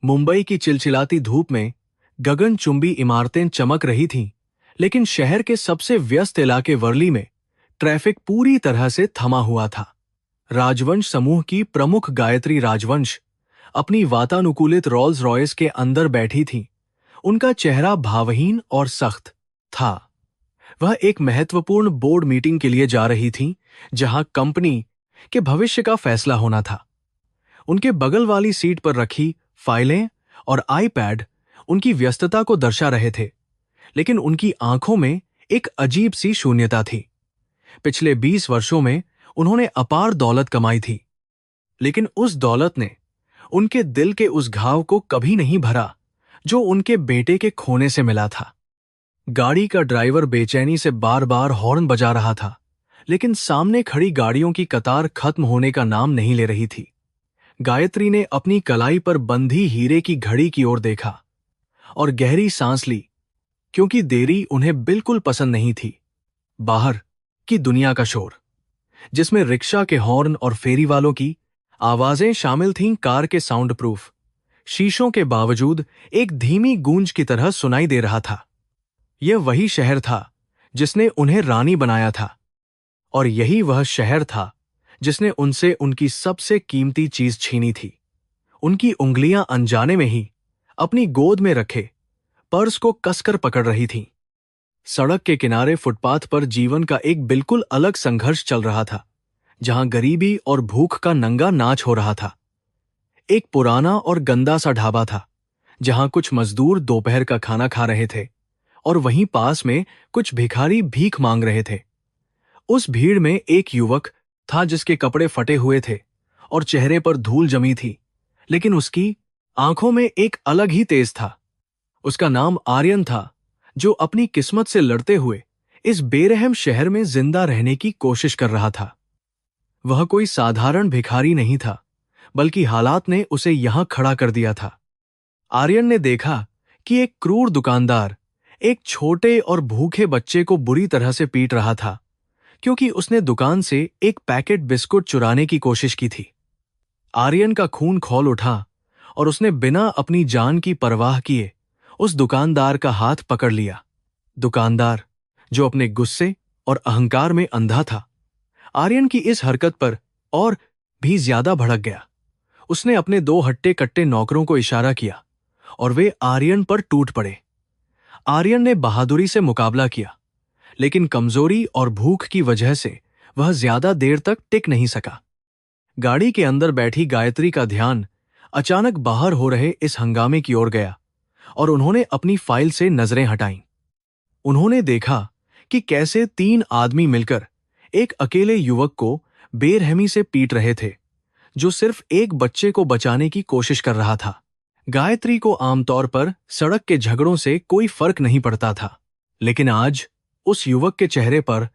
मुंबई की चिलचिलाती धूप में गगनचुंबी इमारतें चमक रही थीं, लेकिन शहर के सबसे व्यस्त इलाके वर्ली में ट्रैफिक पूरी तरह से थमा हुआ था। राजवंश समूह की प्रमुख गायत्री राजवंश अपनी वातानुकूलित रॉल्स रॉयस के अंदर बैठी थीं। उनका चेहरा भावहीन और सख्त था। वह एक महत्वपूर्ण बोर्ड मीटिंग के लिए जा रही थीं, जहां कंपनी के भविष्य का फैसला होना था। उनके बगल वाली सीट पर रखी फाइलें और आईपैड उनकी व्यस्तता को दर्शा रहे थे, लेकिन उनकी आंखों में एक अजीब सी शून्यता थी। पिछले 20 वर्षों में उन्होंने अपार दौलत कमाई थी, लेकिन उस दौलत ने उनके दिल के उस घाव को कभी नहीं भरा जो उनके बेटे के खोने से मिला था। गाड़ी का ड्राइवर बेचैनी से बार बार हॉर्न बजा रहा था, लेकिन सामने खड़ी गाड़ियों की कतार खत्म होने का नाम नहीं ले रही थी। गायत्री ने अपनी कलाई पर बंधी हीरे की घड़ी की ओर देखा और गहरी सांस ली, क्योंकि देरी उन्हें बिल्कुल पसंद नहीं थी। बाहर की दुनिया का शोर, जिसमें रिक्शा के हॉर्न और फेरी वालों की आवाजें शामिल थीं, कार के साउंड प्रूफ शीशों के बावजूद एक धीमी गूंज की तरह सुनाई दे रहा था। यह वही शहर था जिसने उन्हें रानी बनाया था, और यही वह शहर था जिसने उनसे उनकी सबसे कीमती चीज छीनी थी। उनकी उंगलियां अनजाने में ही अपनी गोद में रखे पर्स को कसकर पकड़ रही थीं। सड़क के किनारे फुटपाथ पर जीवन का एक बिल्कुल अलग संघर्ष चल रहा था, जहां गरीबी और भूख का नंगा नाच हो रहा था। एक पुराना और गंदा सा ढाबा था, जहां कुछ मजदूर दोपहर का खाना खा रहे थे और वहीं पास में कुछ भिखारी भीख मांग रहे थे। उस भीड़ में एक युवक था जिसके कपड़े फटे हुए थे और चेहरे पर धूल जमी थी, लेकिन उसकी आंखों में एक अलग ही तेज था। उसका नाम आर्यन था, जो अपनी किस्मत से लड़ते हुए इस बेरहम शहर में जिंदा रहने की कोशिश कर रहा था। वह कोई साधारण भिखारी नहीं था, बल्कि हालात ने उसे यहां खड़ा कर दिया था। आर्यन ने देखा कि एक क्रूर दुकानदार एक छोटे और भूखे बच्चे को बुरी तरह से पीट रहा था, क्योंकि उसने दुकान से एक पैकेट बिस्कुट चुराने की कोशिश की थी। आर्यन का खून खौल उठा और उसने बिना अपनी जान की परवाह किए उस दुकानदार का हाथ पकड़ लिया। दुकानदार, जो अपने गुस्से और अहंकार में अंधा था, आर्यन की इस हरकत पर और भी ज्यादा भड़क गया। उसने अपने 2 हट्टे कट्टे नौकरों को इशारा किया और वे आर्यन पर टूट पड़े। आर्यन ने बहादुरी से मुकाबला किया, लेकिन कमजोरी और भूख की वजह से वह ज्यादा देर तक टिक नहीं सका। गाड़ी के अंदर बैठी गायत्री का ध्यान अचानक बाहर हो रहे इस हंगामे की ओर गया और उन्होंने अपनी फाइल से नजरें हटाईं। उन्होंने देखा कि कैसे 3 आदमी मिलकर एक अकेले युवक को बेरहमी से पीट रहे थे, जो सिर्फ एक बच्चे को बचाने की कोशिश कर रहा था। गायत्री को आमतौर पर सड़क के झगड़ों से कोई फर्क नहीं पड़ता था, लेकिन आज उस युवक के चेहरे पर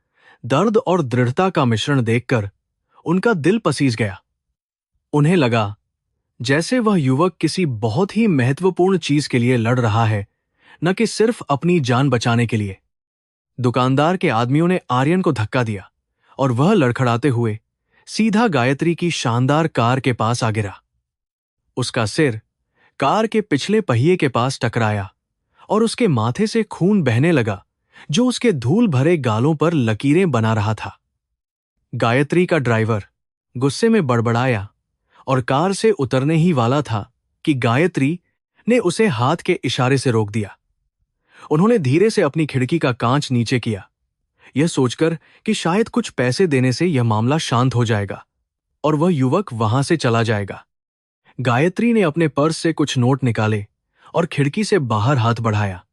दर्द और दृढ़ता का मिश्रण देखकर उनका दिल पसीज गया। उन्हें लगा जैसे वह युवक किसी बहुत ही महत्वपूर्ण चीज के लिए लड़ रहा है, न कि सिर्फ अपनी जान बचाने के लिए। दुकानदार के आदमियों ने आर्यन को धक्का दिया और वह लड़खड़ाते हुए सीधा गायत्री की शानदार कार के पास आ गिरा। उसका सिर कार के पिछले पहिए के पास टकराया और उसके माथे से खून बहने लगा, जो उसके धूल भरे गालों पर लकीरें बना रहा था। गायत्री का ड्राइवर गुस्से में बड़बड़ाया और कार से उतरने ही वाला था कि गायत्री ने उसे हाथ के इशारे से रोक दिया। उन्होंने धीरे से अपनी खिड़की का कांच नीचे किया, यह सोचकर कि शायद कुछ पैसे देने से यह मामला शांत हो जाएगा और वह युवक वहां से चला जाएगा। गायत्री ने अपने पर्स से कुछ नोट निकाले और खिड़की से बाहर हाथ बढ़ाया,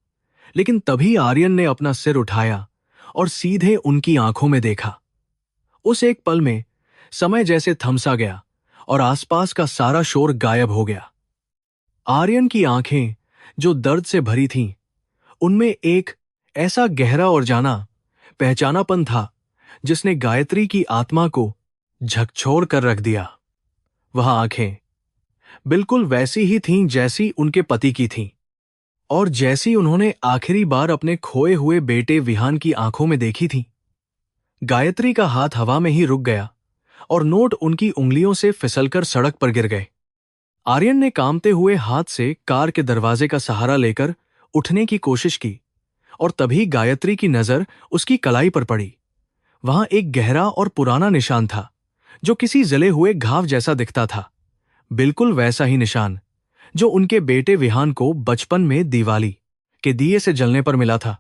लेकिन तभी आर्यन ने अपना सिर उठाया और सीधे उनकी आंखों में देखा। उस एक पल में समय जैसे थमसा गया और आसपास का सारा शोर गायब हो गया। आर्यन की आंखें, जो दर्द से भरी थीं, उनमें एक ऐसा गहरा और जाना पहचानापन था जिसने गायत्री की आत्मा को झकझोर कर रख दिया। वह आंखें बिल्कुल वैसी ही थीं जैसी उनके पति की थीं, और जैसी उन्होंने आखिरी बार अपने खोए हुए बेटे विहान की आंखों में देखी थी। गायत्री का हाथ हवा में ही रुक गया और नोट उनकी उंगलियों से फिसलकर सड़क पर गिर गए। आर्यन ने कांपते हुए हाथ से कार के दरवाजे का सहारा लेकर उठने की कोशिश की और तभी गायत्री की नजर उसकी कलाई पर पड़ी। वहां एक गहरा और पुराना निशान था जो किसी जले हुए घाव जैसा दिखता था, बिल्कुल वैसा ही निशान जो उनके बेटे विहान को बचपन में दिवाली के दिए से जलने पर मिला था।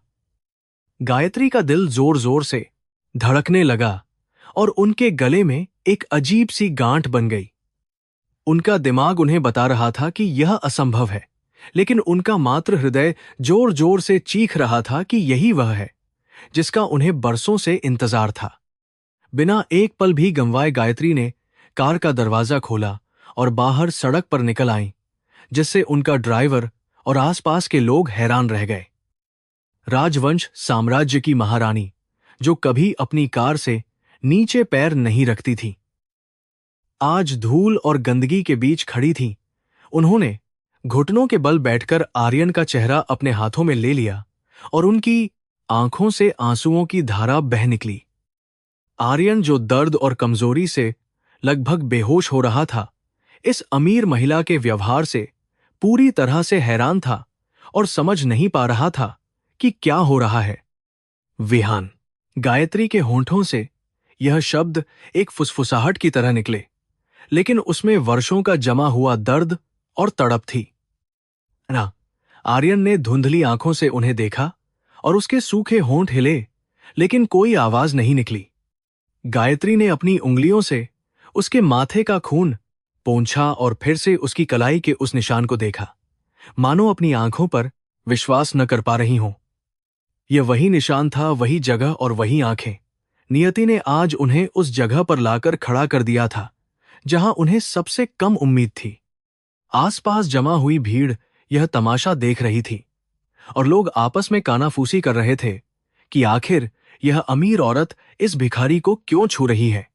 गायत्री का दिल जोर जोर से धड़कने लगा और उनके गले में एक अजीब सी गांठ बन गई। उनका दिमाग उन्हें बता रहा था कि यह असंभव है, लेकिन उनका मात्र हृदय जोर जोर से चीख रहा था कि यही वह है जिसका उन्हें बरसों से इंतजार था। बिना एक पल भी गंवाए गायत्री ने कार का दरवाजा खोला और बाहर सड़क पर निकल आई, जिससे उनका ड्राइवर और आसपास के लोग हैरान रह गए। राजवंश साम्राज्य की महारानी जो कभी अपनी कार से नीचे पैर नहीं रखती थी, आज धूल और गंदगी के बीच खड़ी थी। उन्होंने घुटनों के बल बैठकर आर्यन का चेहरा अपने हाथों में ले लिया और उनकी आंखों से आंसुओं की धारा बह निकली। आर्यन जो दर्द और कमजोरी से लगभग बेहोश हो रहा था, इस अमीर महिला के व्यवहार से पूरी तरह से हैरान था और समझ नहीं पा रहा था कि क्या हो रहा है। विहान। गायत्री के होंठों से यह शब्द एक फुसफुसाहट की तरह निकले, लेकिन उसमें वर्षों का जमा हुआ दर्द और तड़प थी। ना, आर्यन ने धुंधली आंखों से उन्हें देखा और उसके सूखे होंठ हिले, लेकिन कोई आवाज नहीं निकली। गायत्री ने अपनी उंगलियों से उसके माथे का खून पोंछा और फिर से उसकी कलाई के उस निशान को देखा, मानो अपनी आंखों पर विश्वास न कर पा रही हों। यह वही निशान था, वही जगह और वही आंखें। नियति ने आज उन्हें उस जगह पर लाकर खड़ा कर दिया था जहां उन्हें सबसे कम उम्मीद थी। आसपास जमा हुई भीड़ यह तमाशा देख रही थी और लोग आपस में कानाफूसी कर रहे थे कि आखिर यह अमीर औरत इस भिखारी को क्यों छू रही है।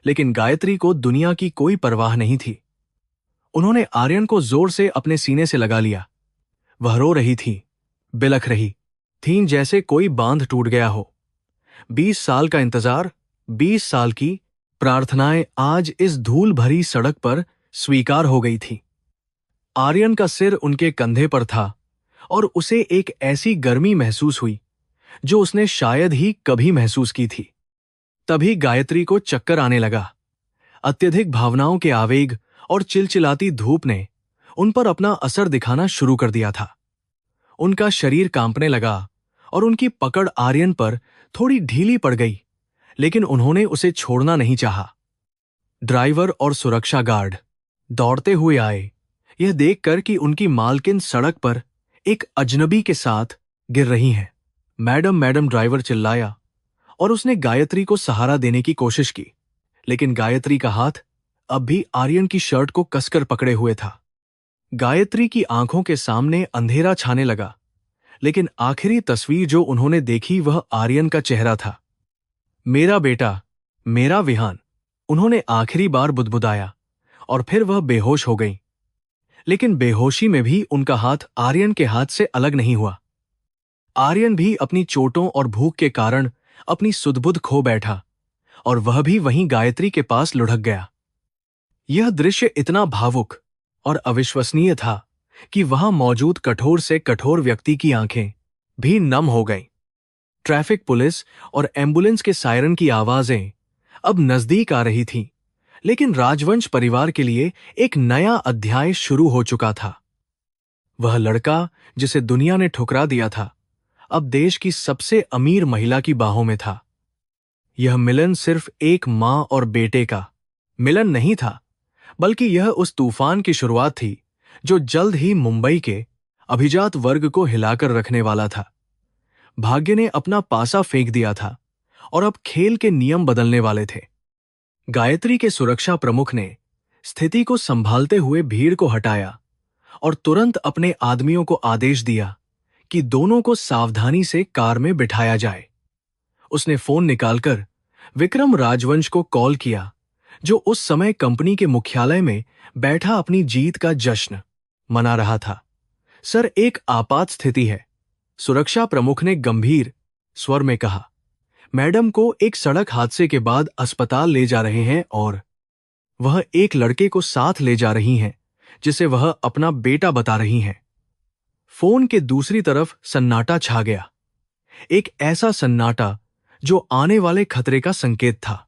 लेकिन गायत्री को दुनिया की कोई परवाह नहीं थी। उन्होंने आर्यन को जोर से अपने सीने से लगा लिया। वह रो रही थी, बिलख रही थीं जैसे कोई बांध टूट गया हो। 20 साल का इंतजार, 20 साल की प्रार्थनाएं आज इस धूल भरी सड़क पर स्वीकार हो गई थी। आर्यन का सिर उनके कंधे पर था और उसे एक ऐसी गर्मी महसूस हुई जो उसने शायद ही कभी महसूस की थी। तभी गायत्री को चक्कर आने लगा। अत्यधिक भावनाओं के आवेग और चिलचिलाती धूप ने उन पर अपना असर दिखाना शुरू कर दिया था। उनका शरीर कांपने लगा और उनकी पकड़ आर्यन पर थोड़ी ढीली पड़ गई, लेकिन उन्होंने उसे छोड़ना नहीं चाहा। ड्राइवर और सुरक्षा गार्ड दौड़ते हुए आए, यह देखकर कि उनकी मालकिन सड़क पर एक अजनबी के साथ गिर रही हैं। मैडम मैडम, ड्राइवर चिल्लाया और उसने गायत्री को सहारा देने की कोशिश की, लेकिन गायत्री का हाथ अब भी आर्यन की शर्ट को कसकर पकड़े हुए था। गायत्री की आंखों के सामने अंधेरा छाने लगा, लेकिन आखिरी तस्वीर जो उन्होंने देखी वह आर्यन का चेहरा था। मेरा बेटा, मेरा विहान, उन्होंने आखिरी बार बुदबुदाया और फिर वह बेहोश हो गई। लेकिन बेहोशी में भी उनका हाथ आर्यन के हाथ से अलग नहीं हुआ। आर्यन भी अपनी चोटों और भूख के कारण अपनी सुध-बुध खो बैठा और वह भी वहीं गायत्री के पास लुढ़क गया। यह दृश्य इतना भावुक और अविश्वसनीय था कि वहां मौजूद कठोर से कठोर व्यक्ति की आंखें भी नम हो गईं। ट्रैफिक पुलिस और एम्बुलेंस के सायरन की आवाजें अब नजदीक आ रही थीं, लेकिन राजवंश परिवार के लिए एक नया अध्याय शुरू हो चुका था। वह लड़का जिसे दुनिया ने ठुकरा दिया था, अब देश की सबसे अमीर महिला की बाहों में था। यह मिलन सिर्फ एक मां और बेटे का मिलन नहीं था, बल्कि यह उस तूफान की शुरुआत थी जो जल्द ही मुंबई के अभिजात वर्ग को हिलाकर रखने वाला था। भाग्य ने अपना पासा फेंक दिया था और अब खेल के नियम बदलने वाले थे। गायत्री के सुरक्षा प्रमुख ने स्थिति को संभालते हुए भीड़ को हटाया और तुरंत अपने आदमियों को आदेश दिया कि दोनों को सावधानी से कार में बिठाया जाए। उसने फोन निकालकर विक्रम राजवंश को कॉल किया, जो उस समय कंपनी के मुख्यालय में बैठा अपनी जीत का जश्न मना रहा था। सर, एक आपात स्थिति है, सुरक्षा प्रमुख ने गंभीर स्वर में कहा। मैडम को एक सड़क हादसे के बाद अस्पताल ले जा रहे हैं और वह एक लड़के को साथ ले जा रही हैं जिसे वह अपना बेटा बता रही हैं। फोन के दूसरी तरफ सन्नाटा छा गया, एक ऐसा सन्नाटा जो आने वाले खतरे का संकेत था।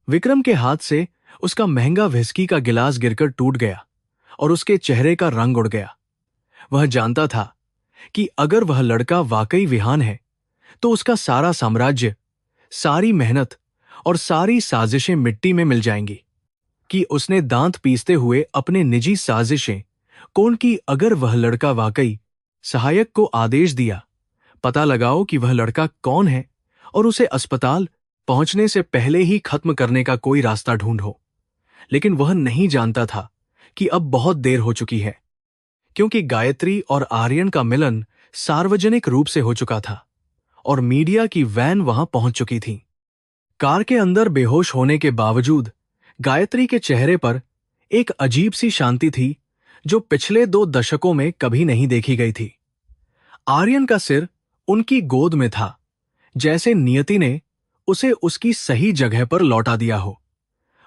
विक्रम के हाथ से उसका महंगा व्हिस्की का गिलास गिरकर टूट गया और उसके चेहरे का रंग उड़ गया। वह जानता था कि अगर वह लड़का वाकई विहान है तो उसका सारा साम्राज्य, सारी मेहनत और सारी साजिशें मिट्टी में मिल जाएंगी। कि उसने दांत पीसते हुए अपने निजी साजिशें कौन की, अगर वह लड़का वाकई सहायक को आदेश दिया, पता लगाओ कि वह लड़का कौन है और उसे अस्पताल पहुंचने से पहले ही खत्म करने का कोई रास्ता ढूंढो। लेकिन वह नहीं जानता था कि अब बहुत देर हो चुकी है, क्योंकि गायत्री और आर्यन का मिलन सार्वजनिक रूप से हो चुका था और मीडिया की वैन वहां पहुंच चुकी थी। कार के अंदर बेहोश होने के बावजूद गायत्री के चेहरे पर एक अजीब सी शांति थी जो पिछले 2 दशकों में कभी नहीं देखी गई थी। आर्यन का सिर उनकी गोद में था, जैसे नियति ने उसे उसकी सही जगह पर लौटा दिया हो।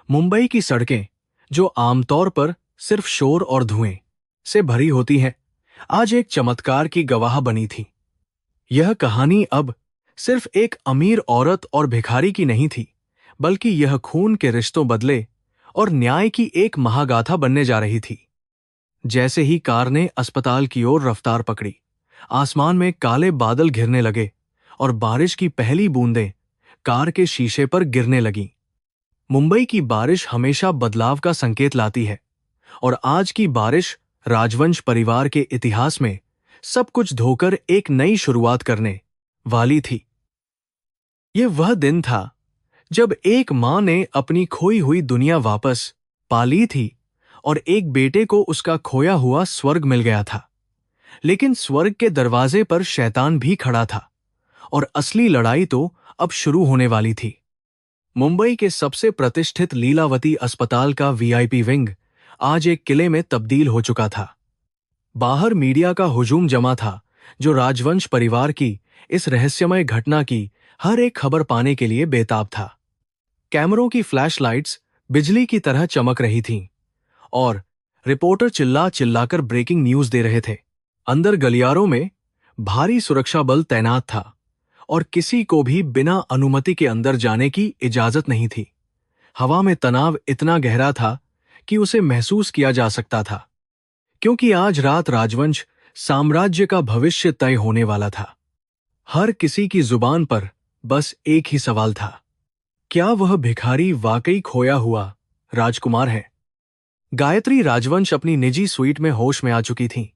मुंबई की सड़कें, जो आमतौर पर सिर्फ शोर और धुएं से भरी होती हैं, आज एक चमत्कार की गवाह बनी थी। यह कहानी अब सिर्फ एक अमीर औरत और भिखारी की नहीं थी, बल्कि यह खून के रिश्तों बदले और न्याय की एक महागाथा बनने जा रही थी। जैसे ही कार ने अस्पताल की ओर रफ्तार पकड़ी, आसमान में काले बादल घिरने लगे और बारिश की पहली बूंदें कार के शीशे पर गिरने लगीं। मुंबई की बारिश हमेशा बदलाव का संकेत लाती है और आज की बारिश राजवंश परिवार के इतिहास में सब कुछ धोकर एक नई शुरुआत करने वाली थी। यह वह दिन था जब एक मां ने अपनी खोई हुई दुनिया वापस पा ली थी और एक बेटे को उसका खोया हुआ स्वर्ग मिल गया था। लेकिन स्वर्ग के दरवाजे पर शैतान भी खड़ा था और असली लड़ाई तो अब शुरू होने वाली थी। मुंबई के सबसे प्रतिष्ठित लीलावती अस्पताल का वीआईपी विंग आज एक किले में तब्दील हो चुका था। बाहर मीडिया का हुजूम जमा था, जो राजवंश परिवार की इस रहस्यमय घटना की हर एक खबर पाने के लिए बेताब था। कैमरों की फ्लैशलाइट्स बिजली की तरह चमक रही थीं और रिपोर्टर चिल्ला चिल्लाकर ब्रेकिंग न्यूज दे रहे थे। अंदर गलियारों में भारी सुरक्षा बल तैनात था और किसी को भी बिना अनुमति के अंदर जाने की इजाजत नहीं थी। हवा में तनाव इतना गहरा था कि उसे महसूस किया जा सकता था, क्योंकि आज रात राजवंश साम्राज्य का भविष्य तय होने वाला था। हर किसी की जुबान पर बस एक ही सवाल था, क्या वह भिखारी वाकई खोया हुआ राजकुमार है? गायत्री राजवंश अपनी निजी स्वीट में होश में आ चुकी थी,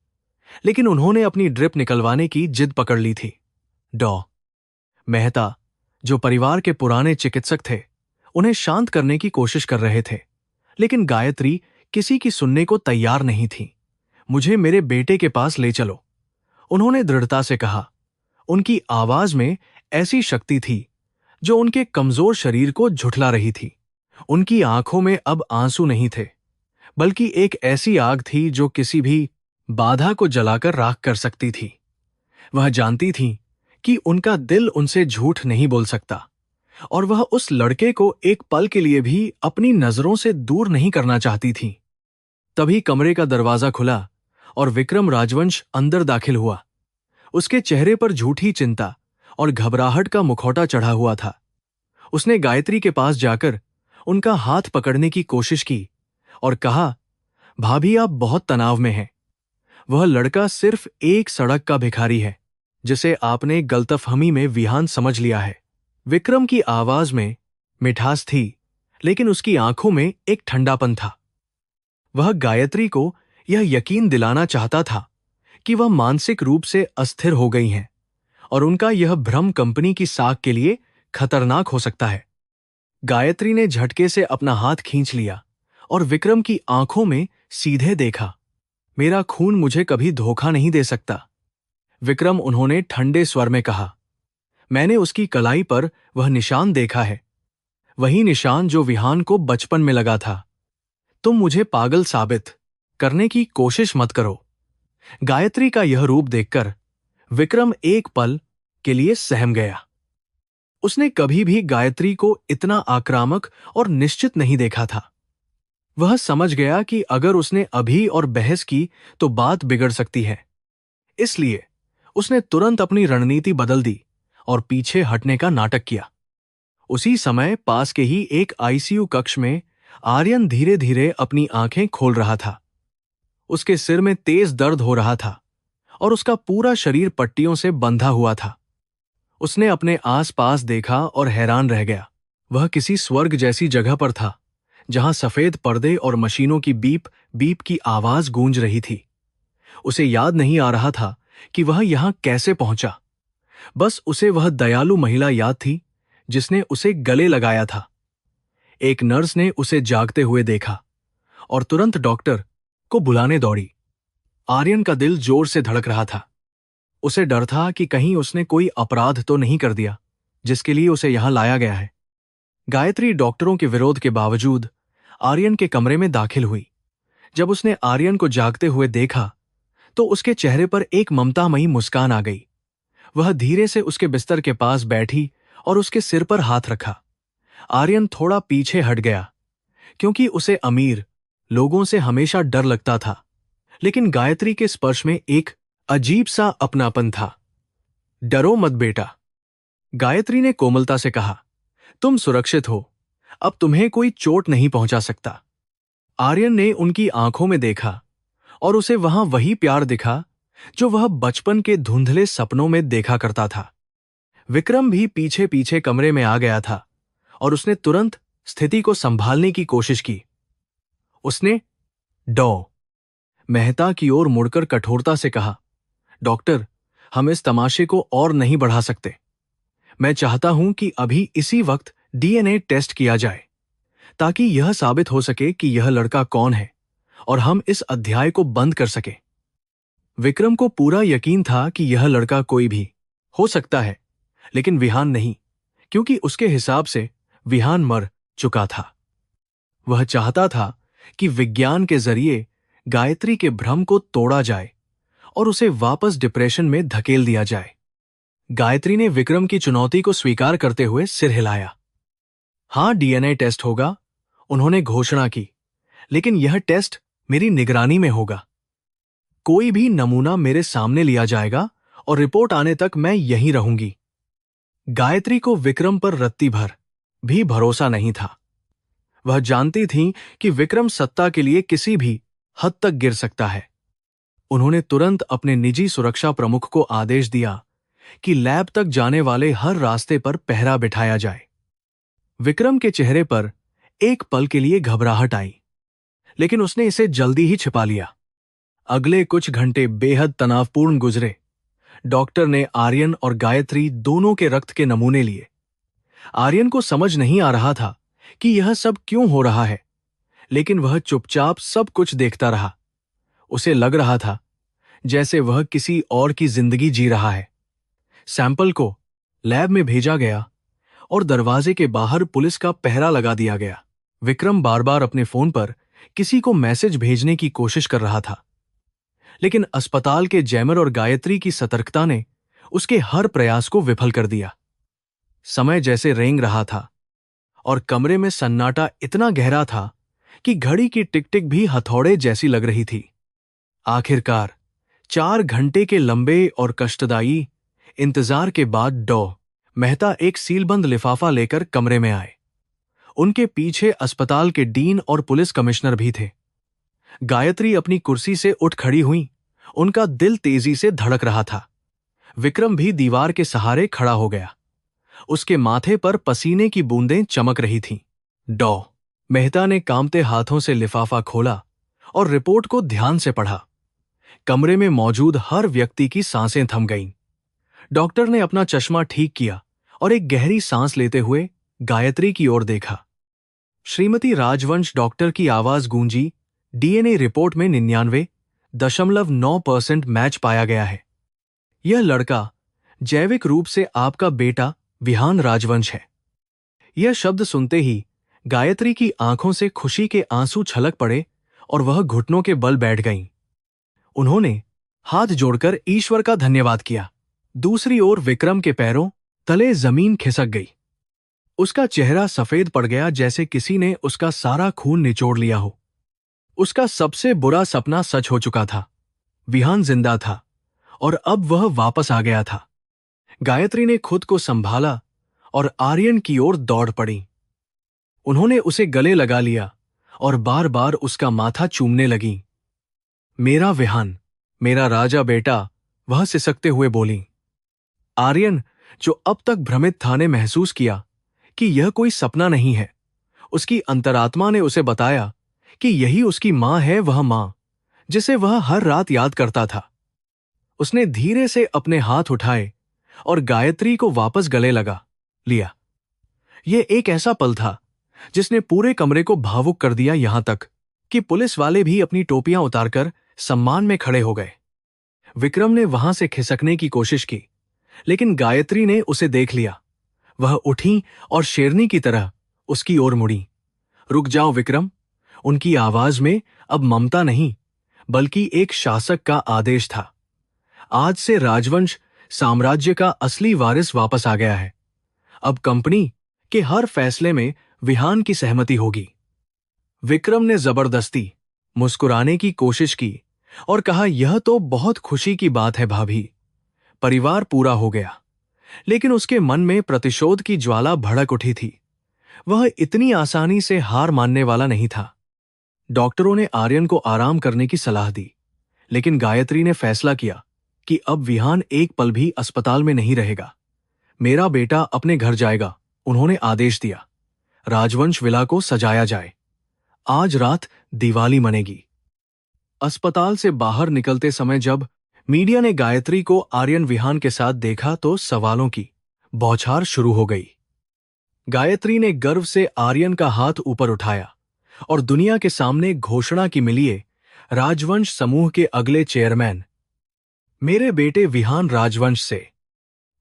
लेकिन उन्होंने अपनी ड्रिप निकलवाने की जिद पकड़ ली थी। डॉ मेहता, जो परिवार के पुराने चिकित्सक थे, उन्हें शांत करने की कोशिश कर रहे थे, लेकिन गायत्री किसी की सुनने को तैयार नहीं थी। मुझे मेरे बेटे के पास ले चलो, उन्होंने दृढ़ता से कहा। उनकी आवाज में ऐसी शक्ति थी जो उनके कमजोर शरीर को झुठला रही थी। उनकी आंखों में अब आंसू नहीं थे, बल्कि एक ऐसी आग थी जो किसी भी बाधा को जलाकर राख कर सकती थी। वह जानती थी कि उनका दिल उनसे झूठ नहीं बोल सकता और वह उस लड़के को एक पल के लिए भी अपनी नजरों से दूर नहीं करना चाहती थी। तभी कमरे का दरवाजा खुला और विक्रम राजवंश अंदर दाखिल हुआ। उसके चेहरे पर झूठी चिंता और घबराहट का मुखौटा चढ़ा हुआ था। उसने गायत्री के पास जाकर उनका हाथ पकड़ने की कोशिश की और कहा, भाभी, आप बहुत तनाव में हैं। वह लड़का सिर्फ एक सड़क का भिखारी है जिसे आपने गलतफहमी में विहान समझ लिया है। विक्रम की आवाज में मिठास थी, लेकिन उसकी आंखों में एक ठंडापन था। वह गायत्री को यह यकीन दिलाना चाहता था कि वह मानसिक रूप से अस्थिर हो गई हैं और उनका यह भ्रम कंपनी की साख के लिए खतरनाक हो सकता है। गायत्री ने झटके से अपना हाथ खींच लिया और विक्रम की आंखों में सीधे देखा। मेरा खून मुझे कभी धोखा नहीं दे सकता, विक्रम, उन्होंने ठंडे स्वर में कहा। मैंने उसकी कलाई पर वह निशान देखा है, वही निशान जो विहान को बचपन में लगा था। तुम मुझे पागल साबित करने की कोशिश मत करो। गायत्री का यह रूप देखकर विक्रम एक पल के लिए सहम गया। उसने कभी भी गायत्री को इतना आक्रामक और निश्चित नहीं देखा था। वह समझ गया कि अगर उसने अभी और बहस की तो बात बिगड़ सकती है। इसलिए उसने तुरंत अपनी रणनीति बदल दी और पीछे हटने का नाटक किया। उसी समय पास के ही एक आईसीयू कक्ष में आर्यन धीरे धीरे अपनी आंखें खोल रहा था। उसके सिर में तेज दर्द हो रहा था और उसका पूरा शरीर पट्टियों से बंधा हुआ था। उसने अपने आसपास देखा और हैरान रह गया। वह किसी स्वर्ग जैसी जगह पर था, जहां सफेद पर्दे और मशीनों की बीप बीप की आवाज गूंज रही थी। उसे याद नहीं आ रहा था कि वह यहां कैसे पहुंचा। बस उसे वह दयालु महिला याद थी जिसने उसे गले लगाया था। एक नर्स ने उसे जागते हुए देखा और तुरंत डॉक्टर को बुलाने दौड़ी। आर्यन का दिल जोर से धड़क रहा था। उसे डर था कि कहीं उसने कोई अपराध तो नहीं कर दिया जिसके लिए उसे यहां लाया गया है। गायत्री डॉक्टरों के विरोध के बावजूद आर्यन के कमरे में दाखिल हुई। जब उसने आर्यन को जागते हुए देखा तो उसके चेहरे पर एक ममतामयी मुस्कान आ गई। वह धीरे से उसके बिस्तर के पास बैठी और उसके सिर पर हाथ रखा। आर्यन थोड़ा पीछे हट गया क्योंकि उसे अमीर लोगों से हमेशा डर लगता था, लेकिन गायत्री के स्पर्श में एक अजीब सा अपनापन था। डरो मत बेटा, गायत्री ने कोमलता से कहा। तुम सुरक्षित हो, अब तुम्हें कोई चोट नहीं पहुंचा सकता। आर्यन ने उनकी आंखों में देखा और उसे वहां वही प्यार दिखा जो वह बचपन के धुंधले सपनों में देखा करता था। विक्रम भी पीछे पीछे कमरे में आ गया था और उसने तुरंत स्थिति को संभालने की कोशिश की। उसने डॉ मेहता की ओर मुड़कर कठोरता से कहा, डॉक्टर, हम इस तमाशे को और नहीं बढ़ा सकते। मैं चाहता हूं कि अभी इसी वक्त डीएनए टेस्ट किया जाए ताकि यह साबित हो सके कि यह लड़का कौन है और हम इस अध्याय को बंद कर सके। विक्रम को पूरा यकीन था कि यह लड़का कोई भी हो सकता है, लेकिन विहान नहीं, क्योंकि उसके हिसाब से विहान मर चुका था। वह चाहता था कि विज्ञान के जरिए गायत्री के भ्रम को तोड़ा जाए और उसे वापस डिप्रेशन में धकेल दिया जाए। गायत्री ने विक्रम की चुनौती को स्वीकार करते हुए सिर हिलाया। हां, डीएनए टेस्ट होगा, उन्होंने घोषणा की, लेकिन यह टेस्ट मेरी निगरानी में होगा। कोई भी नमूना मेरे सामने लिया जाएगा और रिपोर्ट आने तक मैं यहीं रहूंगी। गायत्री को विक्रम पर रत्ती भर भी भरोसा नहीं था। वह जानती थीं कि विक्रम सत्ता के लिए किसी भी हद तक गिर सकता है। उन्होंने तुरंत अपने निजी सुरक्षा प्रमुख को आदेश दिया कि लैब तक जाने वाले हर रास्ते पर पहरा बिठाया जाए। विक्रम के चेहरे पर एक पल के लिए घबराहट आई, लेकिन उसने इसे जल्दी ही छिपा लिया। अगले कुछ घंटे बेहद तनावपूर्ण गुजरे। डॉक्टर ने आर्यन और गायत्री दोनों के रक्त के नमूने लिए। आर्यन को समझ नहीं आ रहा था कि यह सब क्यों हो रहा है, लेकिन वह चुपचाप सब कुछ देखता रहा। उसे लग रहा था जैसे वह किसी और की जिंदगी जी रहा है। सैंपल को लैब में भेजा गया और दरवाजे के बाहर पुलिस का पहरा लगा दिया गया। विक्रम बार बार अपने फोन पर किसी को मैसेज भेजने की कोशिश कर रहा था, लेकिन अस्पताल के जैमर और गायत्री की सतर्कता ने उसके हर प्रयास को विफल कर दिया। समय जैसे रेंग रहा था और कमरे में सन्नाटा इतना गहरा था कि घड़ी की टिक टिक भी हथौड़े जैसी लग रही थी। आखिरकार 4 घंटे के लंबे और कष्टदायी इंतजार के बाद डॉ मेहता एक सीलबंद लिफाफा लेकर कमरे में आए। उनके पीछे अस्पताल के डीन और पुलिस कमिश्नर भी थे। गायत्री अपनी कुर्सी से उठ खड़ी हुई। उनका दिल तेजी से धड़क रहा था। विक्रम भी दीवार के सहारे खड़ा हो गया। उसके माथे पर पसीने की बूंदें चमक रही थीं। डॉ मेहता ने कांपते हाथों से लिफाफा खोला और रिपोर्ट को ध्यान से पढ़ा। कमरे में मौजूद हर व्यक्ति की सांसें थम गईं। डॉक्टर ने अपना चश्मा ठीक किया और एक गहरी सांस लेते हुए गायत्री की ओर देखा। श्रीमती राजवंश, डॉक्टर की आवाज गूंजी, डीएनए रिपोर्ट में 99.9% मैच पाया गया है। यह लड़का जैविक रूप से आपका बेटा विहान राजवंश है। यह शब्द सुनते ही गायत्री की आंखों से खुशी के आंसू छलक पड़े और वह घुटनों के बल बैठ गईं। उन्होंने हाथ जोड़कर ईश्वर का धन्यवाद किया। दूसरी ओर विक्रम के पैरों तले जमीन खिसक गई। उसका चेहरा सफेद पड़ गया, जैसे किसी ने उसका सारा खून निचोड़ लिया हो। उसका सबसे बुरा सपना सच हो चुका था। विहान जिंदा था और अब वह वापस आ गया था। गायत्री ने खुद को संभाला और आर्यन की ओर दौड़ पड़ी। उन्होंने उसे गले लगा लिया और बार बार उसका माथा चूमने लगी। मेरा विहान, मेरा राजा बेटा, वह सिसकते हुए बोली। आर्यन, जो अब तक भ्रमित था, ने महसूस किया कि यह कोई सपना नहीं है। उसकी अंतरात्मा ने उसे बताया कि यही उसकी मां है, वह मां जिसे वह हर रात याद करता था। उसने धीरे से अपने हाथ उठाए और गायत्री को वापस गले लगा लिया। यह एक ऐसा पल था जिसने पूरे कमरे को भावुक कर दिया, यहां तक कि पुलिस वाले भी अपनी टोपियां उतारकर सम्मान में खड़े हो गए। विक्रम ने वहां से खिसकने की कोशिश की, लेकिन गायत्री ने उसे देख लिया। वह उठी और शेरनी की तरह उसकी ओर मुड़ी। रुक जाओ विक्रम। उनकी आवाज में अब ममता नहीं, बल्कि एक शासक का आदेश था। आज से राजवंश साम्राज्य का असली वारिस वापस आ गया है। अब कंपनी के हर फैसले में विहान की सहमति होगी। विक्रम ने जबरदस्ती मुस्कुराने की कोशिश की और कहा, यह तो बहुत खुशी की बात है भाभी। परिवार पूरा हो गया। लेकिन उसके मन में प्रतिशोध की ज्वाला भड़क उठी थी। वह इतनी आसानी से हार मानने वाला नहीं था। डॉक्टरों ने आर्यन को आराम करने की सलाह दी, लेकिन गायत्री ने फैसला किया कि अब विहान एक पल भी अस्पताल में नहीं रहेगा। मेरा बेटा अपने घर जाएगा, उन्होंने आदेश दिया। राजवंश विला को सजाया जाए। आज रात दिवाली मनेगी। अस्पताल से बाहर निकलते समय जब मीडिया ने गायत्री को आर्यन विहान के साथ देखा तो सवालों की बौछार शुरू हो गई। गायत्री ने गर्व से आर्यन का हाथ ऊपर उठाया और दुनिया के सामने घोषणा की, मिलिए राजवंश समूह के अगले चेयरमैन, मेरे बेटे विहान राजवंश से।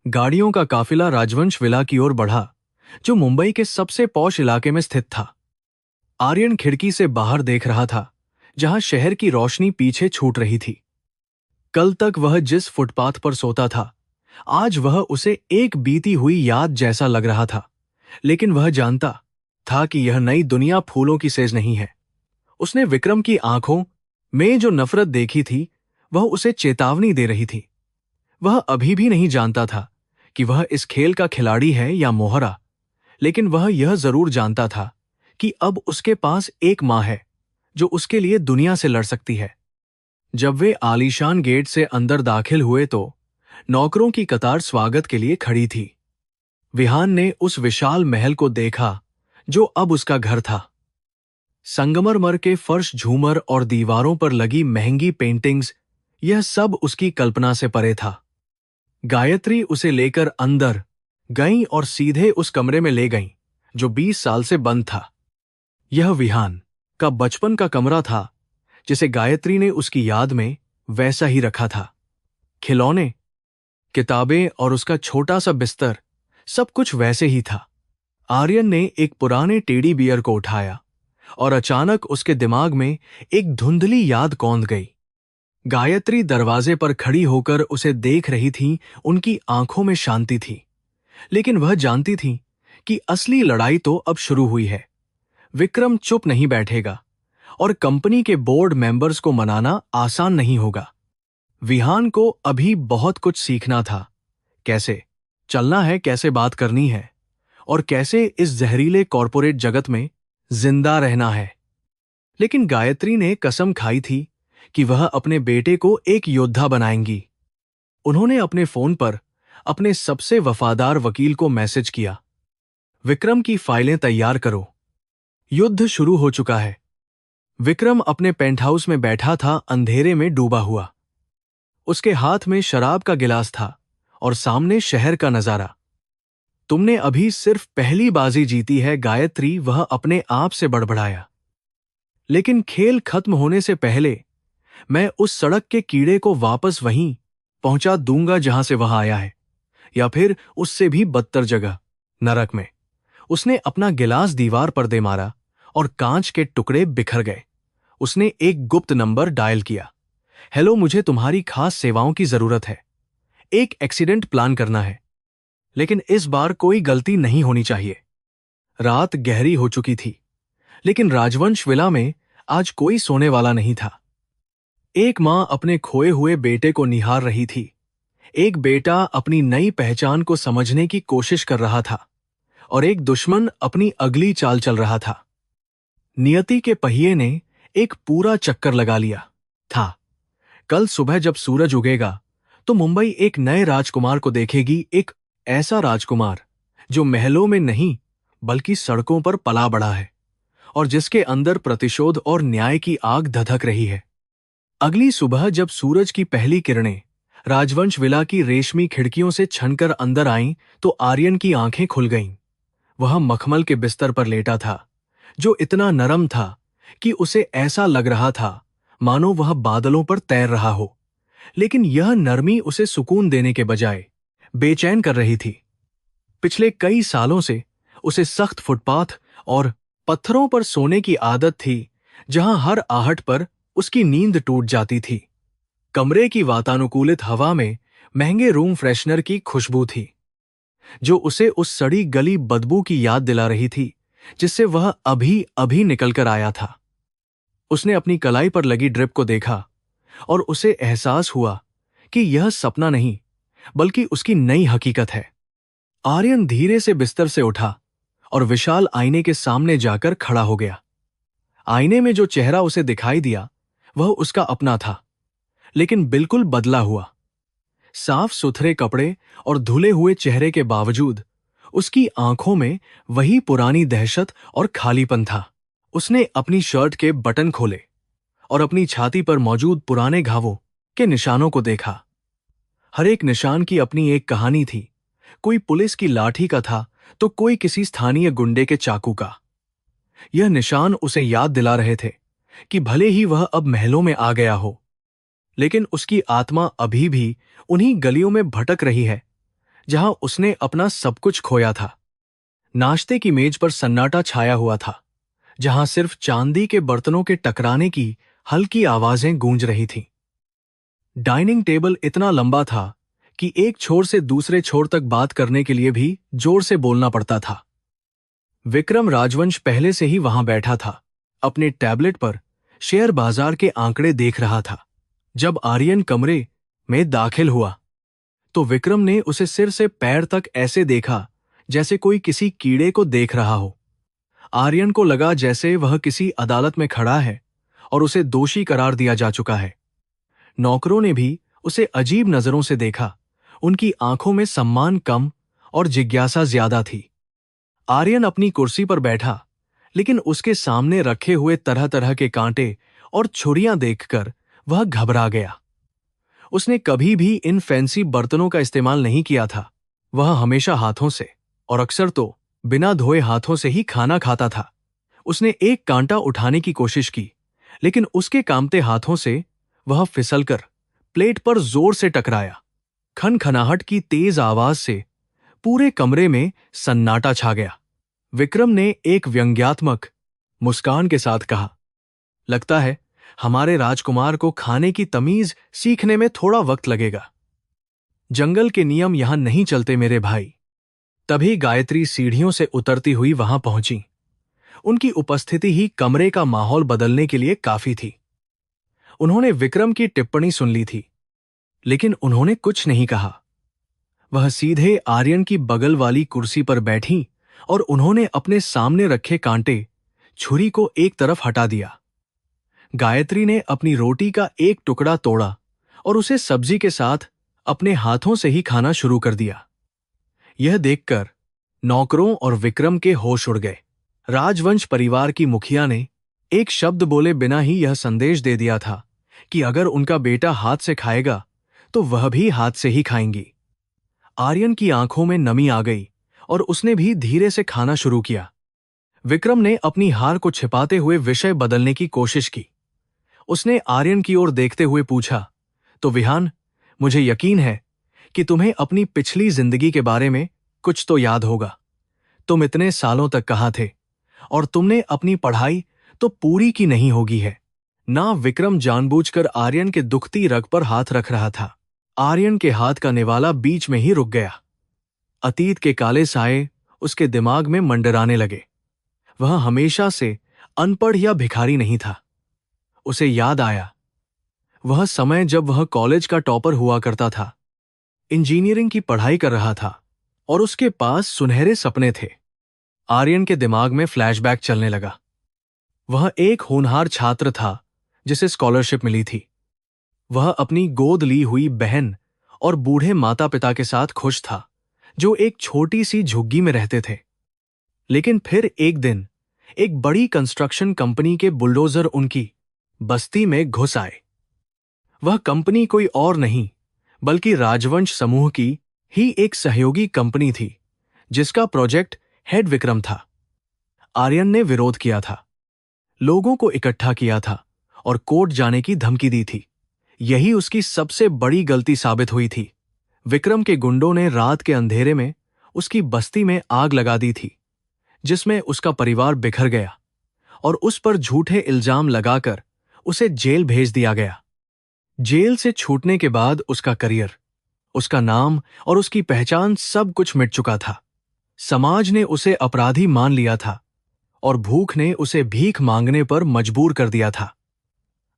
गाड़ियों का काफिला राजवंश विला की ओर बढ़ा, जो मुंबई के सबसे पॉश इलाके में स्थित था। आर्यन खिड़की से बाहर देख रहा था, जहां शहर की रोशनी पीछे छूट रही थी। कल तक वह जिस फुटपाथ पर सोता था, आज वह उसे एक बीती हुई याद जैसा लग रहा था। लेकिन वह जानता था कि यह नई दुनिया फूलों की सेज नहीं है। उसने विक्रम की आंखों में जो नफरत देखी थी, वह उसे चेतावनी दे रही थी। वह अभी भी नहीं जानता था कि वह इस खेल का खिलाड़ी है या मोहरा, लेकिन वह यह जरूर जानता था कि अब उसके पास एक मां है जो उसके लिए दुनिया से लड़ सकती है। जब वे आलीशान गेट से अंदर दाखिल हुए तो नौकरों की कतार स्वागत के लिए खड़ी थी। विहान ने उस विशाल महल को देखा जो अब उसका घर था। संगमरमर के फर्श, झूमर और दीवारों पर लगी महंगी पेंटिंग्स, यह सब उसकी कल्पना से परे था। गायत्री उसे लेकर अंदर गईं और सीधे उस कमरे में ले गईं जो 20 साल से बंद था। यह विहान का बचपन का कमरा था, जिसे गायत्री ने उसकी याद में वैसा ही रखा था। खिलौने, किताबें और उसका छोटा सा बिस्तर, सब कुछ वैसे ही था। आर्यन ने एक पुराने टेडी बियर को उठाया और अचानक उसके दिमाग में एक धुंधली याद कौंध गई। गायत्री दरवाजे पर खड़ी होकर उसे देख रही थी। उनकी आंखों में शांति थी, लेकिन वह जानती थी कि असली लड़ाई तो अब शुरू हुई है। विक्रम चुप नहीं बैठेगा और कंपनी के बोर्ड मेंबर्स को मनाना आसान नहीं होगा। विहान को अभी बहुत कुछ सीखना था, कैसे चलना है, कैसे बात करनी है और कैसे इस जहरीले कॉरपोरेट जगत में जिंदा रहना है। लेकिन गायत्री ने कसम खाई थी कि वह अपने बेटे को एक योद्धा बनाएंगी। उन्होंने अपने फोन पर अपने सबसे वफादार वकील को मैसेज किया, विक्रम की फाइलें तैयार करो, युद्ध शुरू हो चुका है। विक्रम अपने पेंटहाउस में बैठा था, अंधेरे में डूबा हुआ। उसके हाथ में शराब का गिलास था और सामने शहर का नजारा। तुमने अभी सिर्फ पहली बाजी जीती है गायत्री, वह अपने आप से बड़बड़ाया। लेकिन खेल खत्म होने से पहले मैं उस सड़क के कीड़े को वापस वहीं पहुंचा दूंगा जहां से वह आया है, या फिर उससे भी बदतर जगह, नरक में। उसने अपना गिलास दीवार पर दे मारा और कांच के टुकड़े बिखर गए। उसने एक गुप्त नंबर डायल किया, हेलो, मुझे तुम्हारी खास सेवाओं की जरूरत है। एक एक्सीडेंट प्लान करना है, लेकिन इस बार कोई गलती नहीं होनी चाहिए। रात गहरी हो चुकी थी, लेकिन राजवंश विला में आज कोई सोने वाला नहीं था। एक मां अपने खोए हुए बेटे को निहार रही थी। एक बेटा अपनी नई पहचान को समझने की कोशिश कर रहा था और एक दुश्मन अपनी अगली चाल चल रहा था। नियति के पहिए ने एक पूरा चक्कर लगा लिया था। कल सुबह जब सूरज उगेगा तो मुंबई एक नए राजकुमार को देखेगी, एक ऐसा राजकुमार जो महलों में नहीं बल्कि सड़कों पर पला बढ़ा है और जिसके अंदर प्रतिशोध और न्याय की आग धधक रही है। अगली सुबह जब सूरज की पहली किरणें राजवंश विला की रेशमी खिड़कियों से छनकर अंदर आईं तो आर्यन की आंखें खुल गईं। वह मखमल के बिस्तर पर लेटा था, जो इतना नरम था कि उसे ऐसा लग रहा था मानो वह बादलों पर तैर रहा हो। लेकिन यह नरमी उसे सुकून देने के बजाय बेचैन कर रही थी। पिछले कई सालों से उसे सख्त फुटपाथ और पत्थरों पर सोने की आदत थी, जहां हर आहट पर उसकी नींद टूट जाती थी। कमरे की वातानुकूलित हवा में महंगे रूम फ्रेशनर की खुशबू थी, जो उसे उस सड़ी गली बदबू की याद दिला रही थी जिससे वह अभी अभी निकलकर आया था। उसने अपनी कलाई पर लगी ड्रिप को देखा और उसे एहसास हुआ कि यह सपना नहीं बल्कि उसकी नई हकीकत है। आर्यन धीरे से बिस्तर से उठा और विशाल आईने के सामने जाकर खड़ा हो गया। आईने में जो चेहरा उसे दिखाई दिया वह उसका अपना था, लेकिन बिल्कुल बदला हुआ। साफ सुथरे कपड़े और धुले हुए चेहरे के बावजूद उसकी आंखों में वही पुरानी दहशत और खालीपन था। उसने अपनी शर्ट के बटन खोले और अपनी छाती पर मौजूद पुराने घावों के निशानों को देखा। हर एक निशान की अपनी एक कहानी थी। कोई पुलिस की लाठी का था तो कोई किसी स्थानीय गुंडे के चाकू का। यह निशान उसे याद दिला रहे थे कि भले ही वह अब महलों में आ गया हो, लेकिन उसकी आत्मा अभी भी उन्हीं गलियों में भटक रही है जहां उसने अपना सब कुछ खोया था। नाश्ते की मेज पर सन्नाटा छाया हुआ था, जहां सिर्फ चांदी के बर्तनों के टकराने की हल्की आवाजें गूंज रही थीं। डाइनिंग टेबल इतना लंबा था कि एक छोर से दूसरे छोर तक बात करने के लिए भी जोर से बोलना पड़ता था। विक्रम राजवंश पहले से ही वहां बैठा था, अपने टैबलेट पर शेयर बाजार के आंकड़े देख रहा था। जब आर्यन कमरे में दाखिल हुआ तो विक्रम ने उसे सिर से पैर तक ऐसे देखा जैसे कोई किसी कीड़े को देख रहा हो। आर्यन को लगा जैसे वह किसी अदालत में खड़ा है और उसे दोषी करार दिया जा चुका है। नौकरों ने भी उसे अजीब नजरों से देखा। उनकी आंखों में सम्मान कम और जिज्ञासा ज्यादा थी। आर्यन अपनी कुर्सी पर बैठा, लेकिन उसके सामने रखे हुए तरह तरह के कांटे और छुरियां देखकर वह घबरा गया। उसने कभी भी इन फैंसी बर्तनों का इस्तेमाल नहीं किया था। वह हमेशा हाथों से और अक्सर तो बिना धोए हाथों से ही खाना खाता था। उसने एक कांटा उठाने की कोशिश की, लेकिन उसके कांपते हाथों से वह फिसलकर प्लेट पर जोर से टकराया। खनखनाहट की तेज आवाज से पूरे कमरे में सन्नाटा छा गया। विक्रम ने एक व्यंग्यात्मक मुस्कान के साथ कहा, लगता है हमारे राजकुमार को खाने की तमीज सीखने में थोड़ा वक्त लगेगा। जंगल के नियम यहां नहीं चलते मेरे भाई। तभी गायत्री सीढ़ियों से उतरती हुई वहां पहुंची। उनकी उपस्थिति ही कमरे का माहौल बदलने के लिए काफी थी। उन्होंने विक्रम की टिप्पणी सुन ली थी, लेकिन उन्होंने कुछ नहीं कहा। वह सीधे आर्यन की बगल वाली कुर्सी पर बैठी और उन्होंने अपने सामने रखे कांटे छुरी को एक तरफ हटा दिया। गायत्री ने अपनी रोटी का एक टुकड़ा तोड़ा और उसे सब्जी के साथ अपने हाथों से ही खाना शुरू कर दिया। यह देखकर नौकरों और विक्रम के होश उड़ गए। राजवंश परिवार की मुखिया ने एक शब्द बोले बिना ही यह संदेश दे दिया था कि अगर उनका बेटा हाथ से खाएगा तो वह भी हाथ से ही खाएंगी। आर्यन की आंखों में नमी आ गई और उसने भी धीरे से खाना शुरू किया। विक्रम ने अपनी हार को छिपाते हुए विषय बदलने की कोशिश की। उसने आर्यन की ओर देखते हुए पूछा, तो विहान, मुझे यकीन है कि तुम्हें अपनी पिछली जिंदगी के बारे में कुछ तो याद होगा। तुम इतने सालों तक कहाँ थे और तुमने अपनी पढ़ाई तो पूरी की नहीं होगी है ना। विक्रम जानबूझकर आर्यन के दुखती रग पर हाथ रख रहा था। आर्यन के हाथ का निवाला बीच में ही रुक गया। अतीत के काले साए उसके दिमाग में मंडराने लगे। वह हमेशा से अनपढ़ या भिखारी नहीं था, उसे याद आया वह समय जब वह कॉलेज का टॉपर हुआ करता था, इंजीनियरिंग की पढ़ाई कर रहा था और उसके पास सुनहरे सपने थे। आर्यन के दिमाग में फ्लैशबैक चलने लगा। वह एक होनहार छात्र था जिसे स्कॉलरशिप मिली थी। वह अपनी गोद ली हुई बहन और बूढ़े माता पिता के साथ खुश था, जो एक छोटी सी झुग्गी में रहते थे। लेकिन फिर एक दिन एक बड़ी कंस्ट्रक्शन कंपनी के बुलडोजर उनकी बस्ती में घुस आए। वह कंपनी कोई और नहीं बल्कि राजवंश समूह की ही एक सहयोगी कंपनी थी, जिसका प्रोजेक्ट हेड विक्रम था। आर्यन ने विरोध किया था, लोगों को इकट्ठा किया था और कोर्ट जाने की धमकी दी थी। यही उसकी सबसे बड़ी गलती साबित हुई थी। विक्रम के गुंडों ने रात के अंधेरे में उसकी बस्ती में आग लगा दी थी, जिसमें उसका परिवार बिखर गया और उस पर झूठे इल्जाम लगाकर उसे जेल भेज दिया गया। जेल से छूटने के बाद उसका करियर, उसका नाम और उसकी पहचान सब कुछ मिट चुका था। समाज ने उसे अपराधी मान लिया था और भूख ने उसे भीख मांगने पर मजबूर कर दिया था।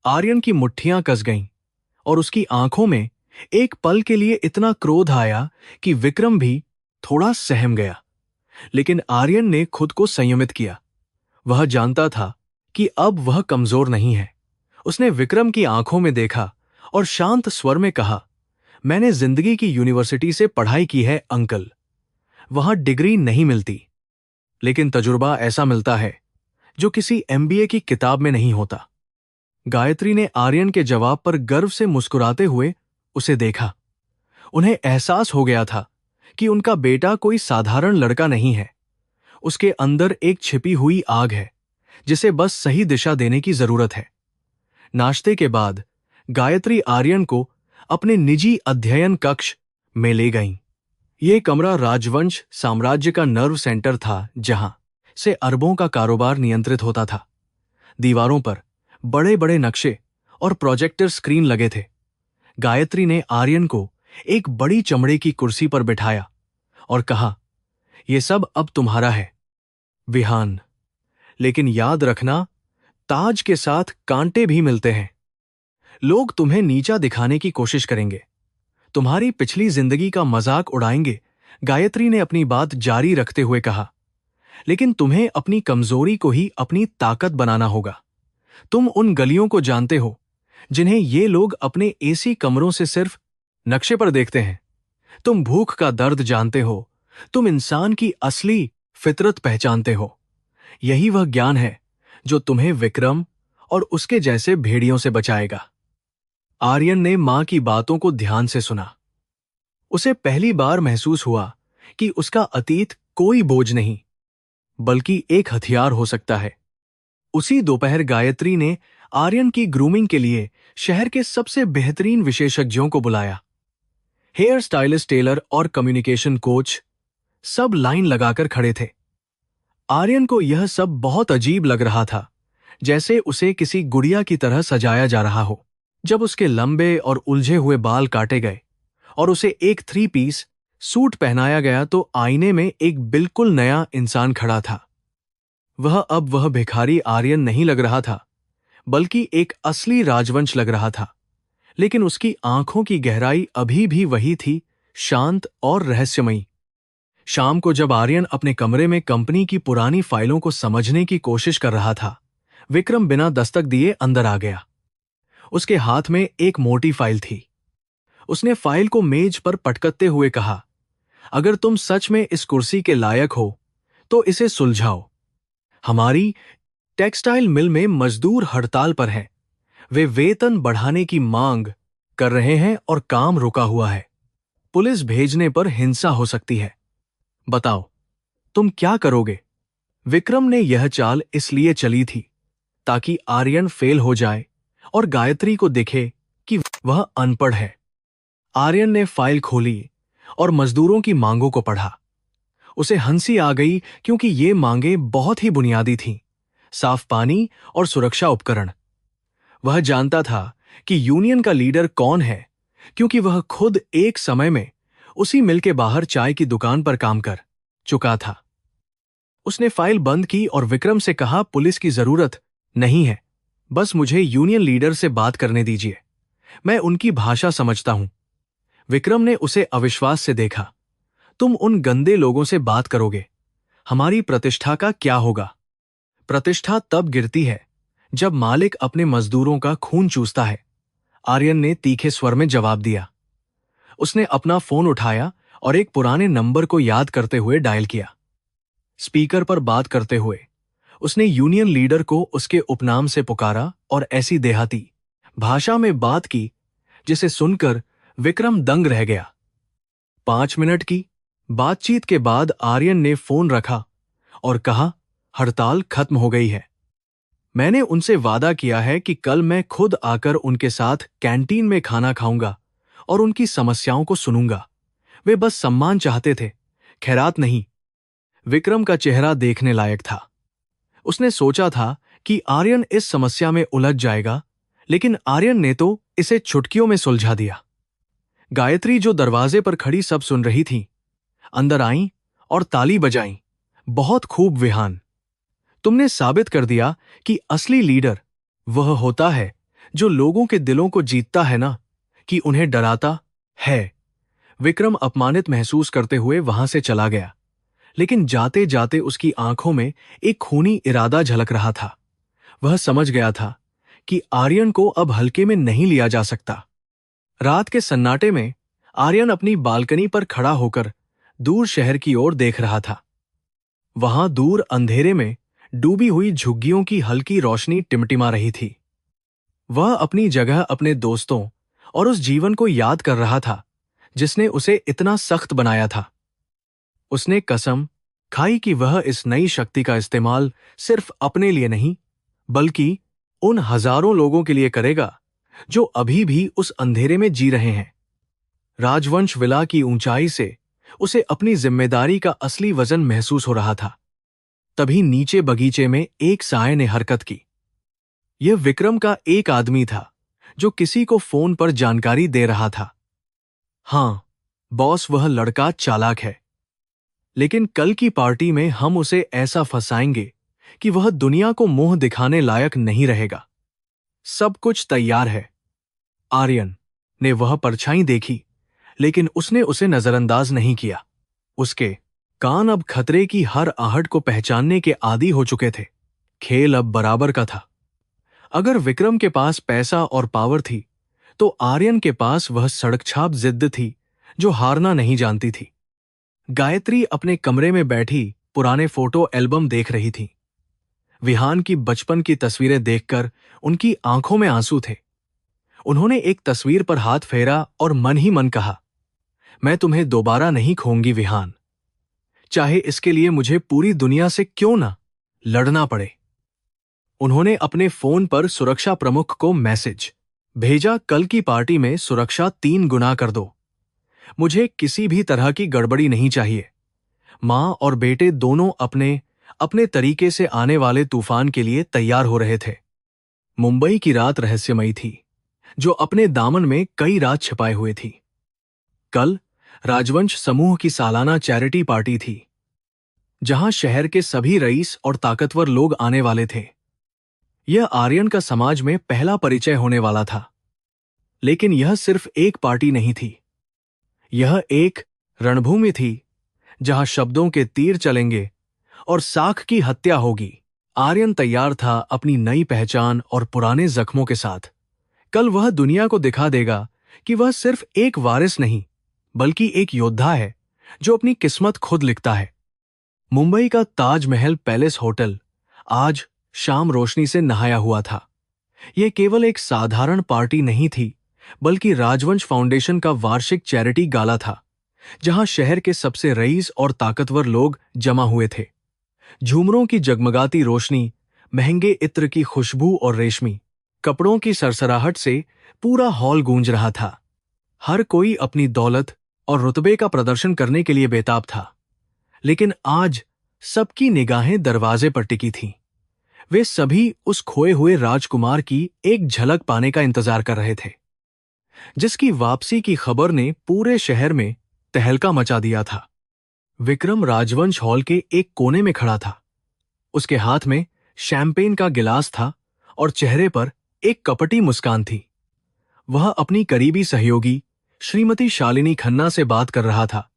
आर्यन की मुट्ठियां कस गईं और उसकी आंखों में एक पल के लिए इतना क्रोध आया कि विक्रम भी थोड़ा सहम गया। लेकिन आर्यन ने खुद को संयमित किया। वह जानता था कि अब वह कमजोर नहीं है। उसने विक्रम की आंखों में देखा और शांत स्वर में कहा, मैंने जिंदगी की यूनिवर्सिटी से पढ़ाई की है अंकल। वहां डिग्री नहीं मिलती, लेकिन तजुर्बा ऐसा मिलता है जो किसी एमबीए की किताब में नहीं होता। गायत्री ने आर्यन के जवाब पर गर्व से मुस्कुराते हुए उसे देखा। उन्हें एहसास हो गया था कि उनका बेटा कोई साधारण लड़का नहीं है। उसके अंदर एक छिपी हुई आग है, जिसे बस सही दिशा देने की जरूरत है। नाश्ते के बाद गायत्री आर्यन को अपने निजी अध्ययन कक्ष में ले गईं। ये कमरा राजवंश साम्राज्य का नर्व सेंटर था, जहां से अरबों का कारोबार नियंत्रित होता था। दीवारों पर बड़े बड़े नक्शे और प्रोजेक्टर स्क्रीन लगे थे। गायत्री ने आर्यन को एक बड़ी चमड़े की कुर्सी पर बिठाया और कहा, यह सब अब तुम्हारा है विहान, लेकिन याद रखना, ताज के साथ कांटे भी मिलते हैं। लोग तुम्हें नीचा दिखाने की कोशिश करेंगे, तुम्हारी पिछली जिंदगी का मजाक उड़ाएंगे। गायत्री ने अपनी बात जारी रखते हुए कहा, लेकिन तुम्हें अपनी कमजोरी को ही अपनी ताकत बनाना होगा। तुम उन गलियों को जानते हो जिन्हें ये लोग अपने एसी कमरों से सिर्फ नक्शे पर देखते हैं। तुम भूख का दर्द जानते हो, तुम इंसान की असली फितरत पहचानते हो। यही वह ज्ञान है जो तुम्हें विक्रम और उसके जैसे भेड़ियों से बचाएगा। आर्यन ने मां की बातों को ध्यान से सुना। उसे पहली बार महसूस हुआ कि उसका अतीत कोई बोझ नहीं, बल्कि एक हथियार हो सकता है। उसी दोपहर गायत्री ने आर्यन की ग्रूमिंग के लिए शहर के सबसे बेहतरीन विशेषज्ञों को बुलाया। हेयर स्टाइलिस्ट, टेलर और कम्युनिकेशन कोच सब लाइन लगाकर खड़े थे। आर्यन को यह सब बहुत अजीब लग रहा था, जैसे उसे किसी गुड़िया की तरह सजाया जा रहा हो। जब उसके लंबे और उलझे हुए बाल काटे गए और उसे एक 3 पीस सूट पहनाया गया, तो आईने में एक बिल्कुल नया इंसान खड़ा था। वह भिखारी आर्यन नहीं लग रहा था, बल्कि एक असली राजवंश लग रहा था। लेकिन उसकी आंखों की गहराई अभी भी वही थी, शांत और रहस्यमयी। शाम को जब आर्यन अपने कमरे में कंपनी की पुरानी फाइलों को समझने की कोशिश कर रहा था, विक्रम बिना दस्तक दिए अंदर आ गया। उसके हाथ में एक मोटी फाइल थी। उसने फाइल को मेज पर पटकते हुए कहा, अगर तुम सच में इस कुर्सी के लायक हो तो इसे सुलझाओ। हमारी टेक्सटाइल मिल में मजदूर हड़ताल पर हैं। वे वेतन बढ़ाने की मांग कर रहे हैं और काम रुका हुआ है। पुलिस भेजने पर हिंसा हो सकती है। बताओ, तुम क्या करोगे? विक्रम ने यह चाल इसलिए चली थी ताकि आर्यन फेल हो जाए और गायत्री को दिखे कि वह अनपढ़ है। आर्यन ने फाइल खोली और मजदूरों की मांगों को पढ़ा। उसे हंसी आ गई, क्योंकि ये मांगें बहुत ही बुनियादी थीं। साफ पानी और सुरक्षा उपकरण। वह जानता था कि यूनियन का लीडर कौन है, क्योंकि वह खुद एक समय में उसी मिल के बाहर चाय की दुकान पर काम कर चुका था। उसने फाइल बंद की और विक्रम से कहा, पुलिस की जरूरत नहीं है, बस मुझे यूनियन लीडर से बात करने दीजिए, मैं उनकी भाषा समझता हूं। विक्रम ने उसे अविश्वास से देखा। तुम उन गंदे लोगों से बात करोगे, हमारी प्रतिष्ठा का क्या होगा? प्रतिष्ठा तब गिरती है जब मालिक अपने मजदूरों का खून चूसता है, आर्यन ने तीखे स्वर में जवाब दिया। उसने अपना फोन उठाया और एक पुराने नंबर को याद करते हुए डायल किया। स्पीकर पर बात करते हुए उसने यूनियन लीडर को उसके उपनाम से पुकारा और ऐसी देहाती भाषा में बात की जिसे सुनकर विक्रम दंग रह गया। 5 मिनट की बातचीत के बाद आर्यन ने फोन रखा और कहा, हड़ताल खत्म हो गई है। मैंने उनसे वादा किया है कि कल मैं खुद आकर उनके साथ कैंटीन में खाना खाऊंगा और उनकी समस्याओं को सुनूंगा। वे बस सम्मान चाहते थे, खैरात नहीं। विक्रम का चेहरा देखने लायक था। उसने सोचा था कि आर्यन इस समस्या में उलझ जाएगा, लेकिन आर्यन ने तो इसे चुटकियों में सुलझा दिया। गायत्री जो दरवाजे पर खड़ी सब सुन रही थी, अंदर आईं और ताली बजाईं। बहुत खूब विहान, तुमने साबित कर दिया कि असली लीडर वह होता है जो लोगों के दिलों को जीतता है ना कि उन्हें डराता है। विक्रम अपमानित महसूस करते हुए वहां से चला गया, लेकिन जाते जाते उसकी आंखों में एक खूनी इरादा झलक रहा था। वह समझ गया था कि आर्यन को अब हल्के में नहीं लिया जा सकता। रात के सन्नाटे में आर्यन अपनी बालकनी पर खड़ा होकर दूर शहर की ओर देख रहा था। वहां दूर अंधेरे में डूबी हुई झुग्गियों की हल्की रोशनी टिमटिमा रही थी। वह अपनी जगह अपने दोस्तों और उस जीवन को याद कर रहा था जिसने उसे इतना सख्त बनाया था। उसने कसम खाई कि वह इस नई शक्ति का इस्तेमाल सिर्फ अपने लिए नहीं, बल्कि उन हजारों लोगों के लिए करेगा जो अभी भी उस अंधेरे में जी रहे हैं। राजवंश विला की ऊंचाई से उसे अपनी जिम्मेदारी का असली वजन महसूस हो रहा था। तभी नीचे बगीचे में एक साय ने हरकत की। यह विक्रम का एक आदमी था जो किसी को फोन पर जानकारी दे रहा था। हां बॉस, वह लड़का चालाक है, लेकिन कल की पार्टी में हम उसे ऐसा फंसाएंगे कि वह दुनिया को मुंह दिखाने लायक नहीं रहेगा। सब कुछ तैयार है। आर्यन ने वह परछाई देखी, लेकिन उसने उसे नजरअंदाज नहीं किया। उसके कान अब खतरे की हर आहट को पहचानने के आदी हो चुके थे। खेल अब बराबर का था। अगर विक्रम के पास पैसा और पावर थी, तो आर्यन के पास वह सड़कछाप जिद्द थी जो हारना नहीं जानती थी। गायत्री अपने कमरे में बैठी पुराने फोटो एल्बम देख रही थी। विहान की बचपन की तस्वीरें देखकर उनकी आंखों में आंसू थे। उन्होंने एक तस्वीर पर हाथ फेरा और मन ही मन कहा, मैं तुम्हें दोबारा नहीं खोऊंगी विहान, चाहे इसके लिए मुझे पूरी दुनिया से क्यों ना लड़ना पड़े। उन्होंने अपने फोन पर सुरक्षा प्रमुख को मैसेज भेजा, कल की पार्टी में सुरक्षा 3 गुना कर दो। मुझे किसी भी तरह की गड़बड़ी नहीं चाहिए। मां और बेटे दोनों अपने अपने तरीके से आने वाले तूफान के लिए तैयार हो रहे थे। मुंबई की रात रहस्यमयी थी, जो अपने दामन में कई रात छिपाए हुए थी। कल राजवंश समूह की सालाना चैरिटी पार्टी थी, जहां शहर के सभी रईस और ताकतवर लोग आने वाले थे। यह आर्यन का समाज में पहला परिचय होने वाला था। लेकिन यह सिर्फ एक पार्टी नहीं थी, यह एक रणभूमि थी जहां शब्दों के तीर चलेंगे और साख की हत्या होगी। आर्यन तैयार था अपनी नई पहचान और पुराने जख्मों के साथ। कल वह दुनिया को दिखा देगा कि वह सिर्फ एक वारिस नहीं, बल्कि एक योद्धा है जो अपनी किस्मत खुद लिखता है। मुंबई का ताजमहल पैलेस होटल आज शाम रोशनी से नहाया हुआ था। यह केवल एक साधारण पार्टी नहीं थी, बल्कि राजवंश फाउंडेशन का वार्षिक चैरिटी गाला था, जहां शहर के सबसे रईस और ताकतवर लोग जमा हुए थे। झूमरों की जगमगाती रोशनी, महंगे इत्र की खुशबू और रेशमी कपड़ों की सरसराहट से पूरा हॉल गूंज रहा था। हर कोई अपनी दौलत और रुतबे का प्रदर्शन करने के लिए बेताब था, लेकिन आज सबकी निगाहें दरवाजे पर टिकी थीं। वे सभी उस खोए हुए राजकुमार की एक झलक पाने का इंतजार कर रहे थे, जिसकी वापसी की खबर ने पूरे शहर में तहलका मचा दिया था। विक्रम राजवंश हॉल के एक कोने में खड़ा था। उसके हाथ में शैंपेन का गिलास था और चेहरे पर एक कपटी मुस्कान थी। वह अपनी करीबी सहयोगी श्रीमती शालिनी खन्ना से बात कर रहा था,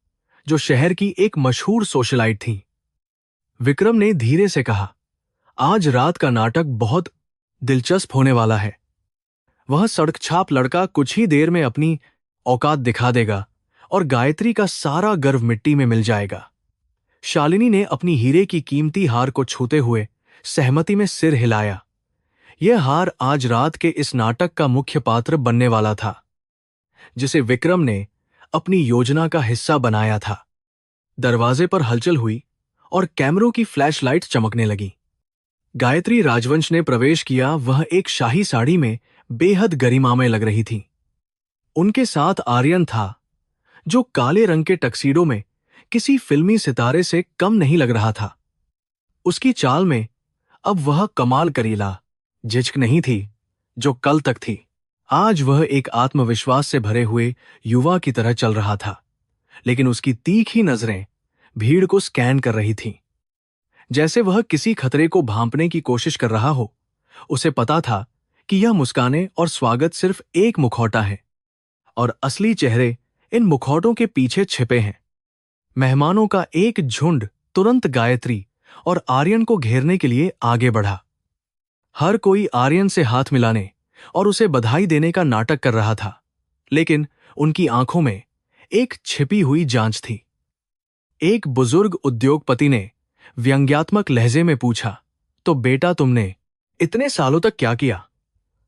जो शहर की एक मशहूर सोशलाइट थी। विक्रम ने धीरे से कहा, आज रात का नाटक बहुत दिलचस्प होने वाला है। वह सड़क छाप लड़का कुछ ही देर में अपनी औकात दिखा देगा और गायत्री का सारा गर्व मिट्टी में मिल जाएगा। शालिनी ने अपनी हीरे की कीमती हार को छूते हुए सहमति में सिर हिलाया। यह हार आज रात के इस नाटक का मुख्य पात्र बनने वाला था, जिसे विक्रम ने अपनी योजना का हिस्सा बनाया था। दरवाजे पर हलचल हुई और कैमरों की फ्लैशलाइट चमकने लगी। गायत्री राजवंश ने प्रवेश किया। वह एक शाही साड़ी में बेहद गरिमामय लग रही थी। उनके साथ आर्यन था, जो काले रंग के टक्सीडो में किसी फिल्मी सितारे से कम नहीं लग रहा था। उसकी चाल में अब वह कमाल करीला झिझक नहीं थी जो कल तक थी। आज वह एक आत्मविश्वास से भरे हुए युवा की तरह चल रहा था, लेकिन उसकी तीखी नजरें भीड़ को स्कैन कर रही थीं, जैसे वह किसी खतरे को भांपने की कोशिश कर रहा हो। उसे पता था कि यह मुस्काने और स्वागत सिर्फ एक मुखौटा है, और असली चेहरे इन मुखौटों के पीछे छिपे हैं। मेहमानों का एक झुंड तुरंत गायत्री और आर्यन को घेरने के लिए आगे बढ़ा। हर कोई आर्यन से हाथ मिलाने और उसे बधाई देने का नाटक कर रहा था, लेकिन उनकी आंखों में एक छिपी हुई जांच थी। एक बुजुर्ग उद्योगपति ने व्यंग्यात्मक लहजे में पूछा, तो बेटा तुमने इतने सालों तक क्या किया?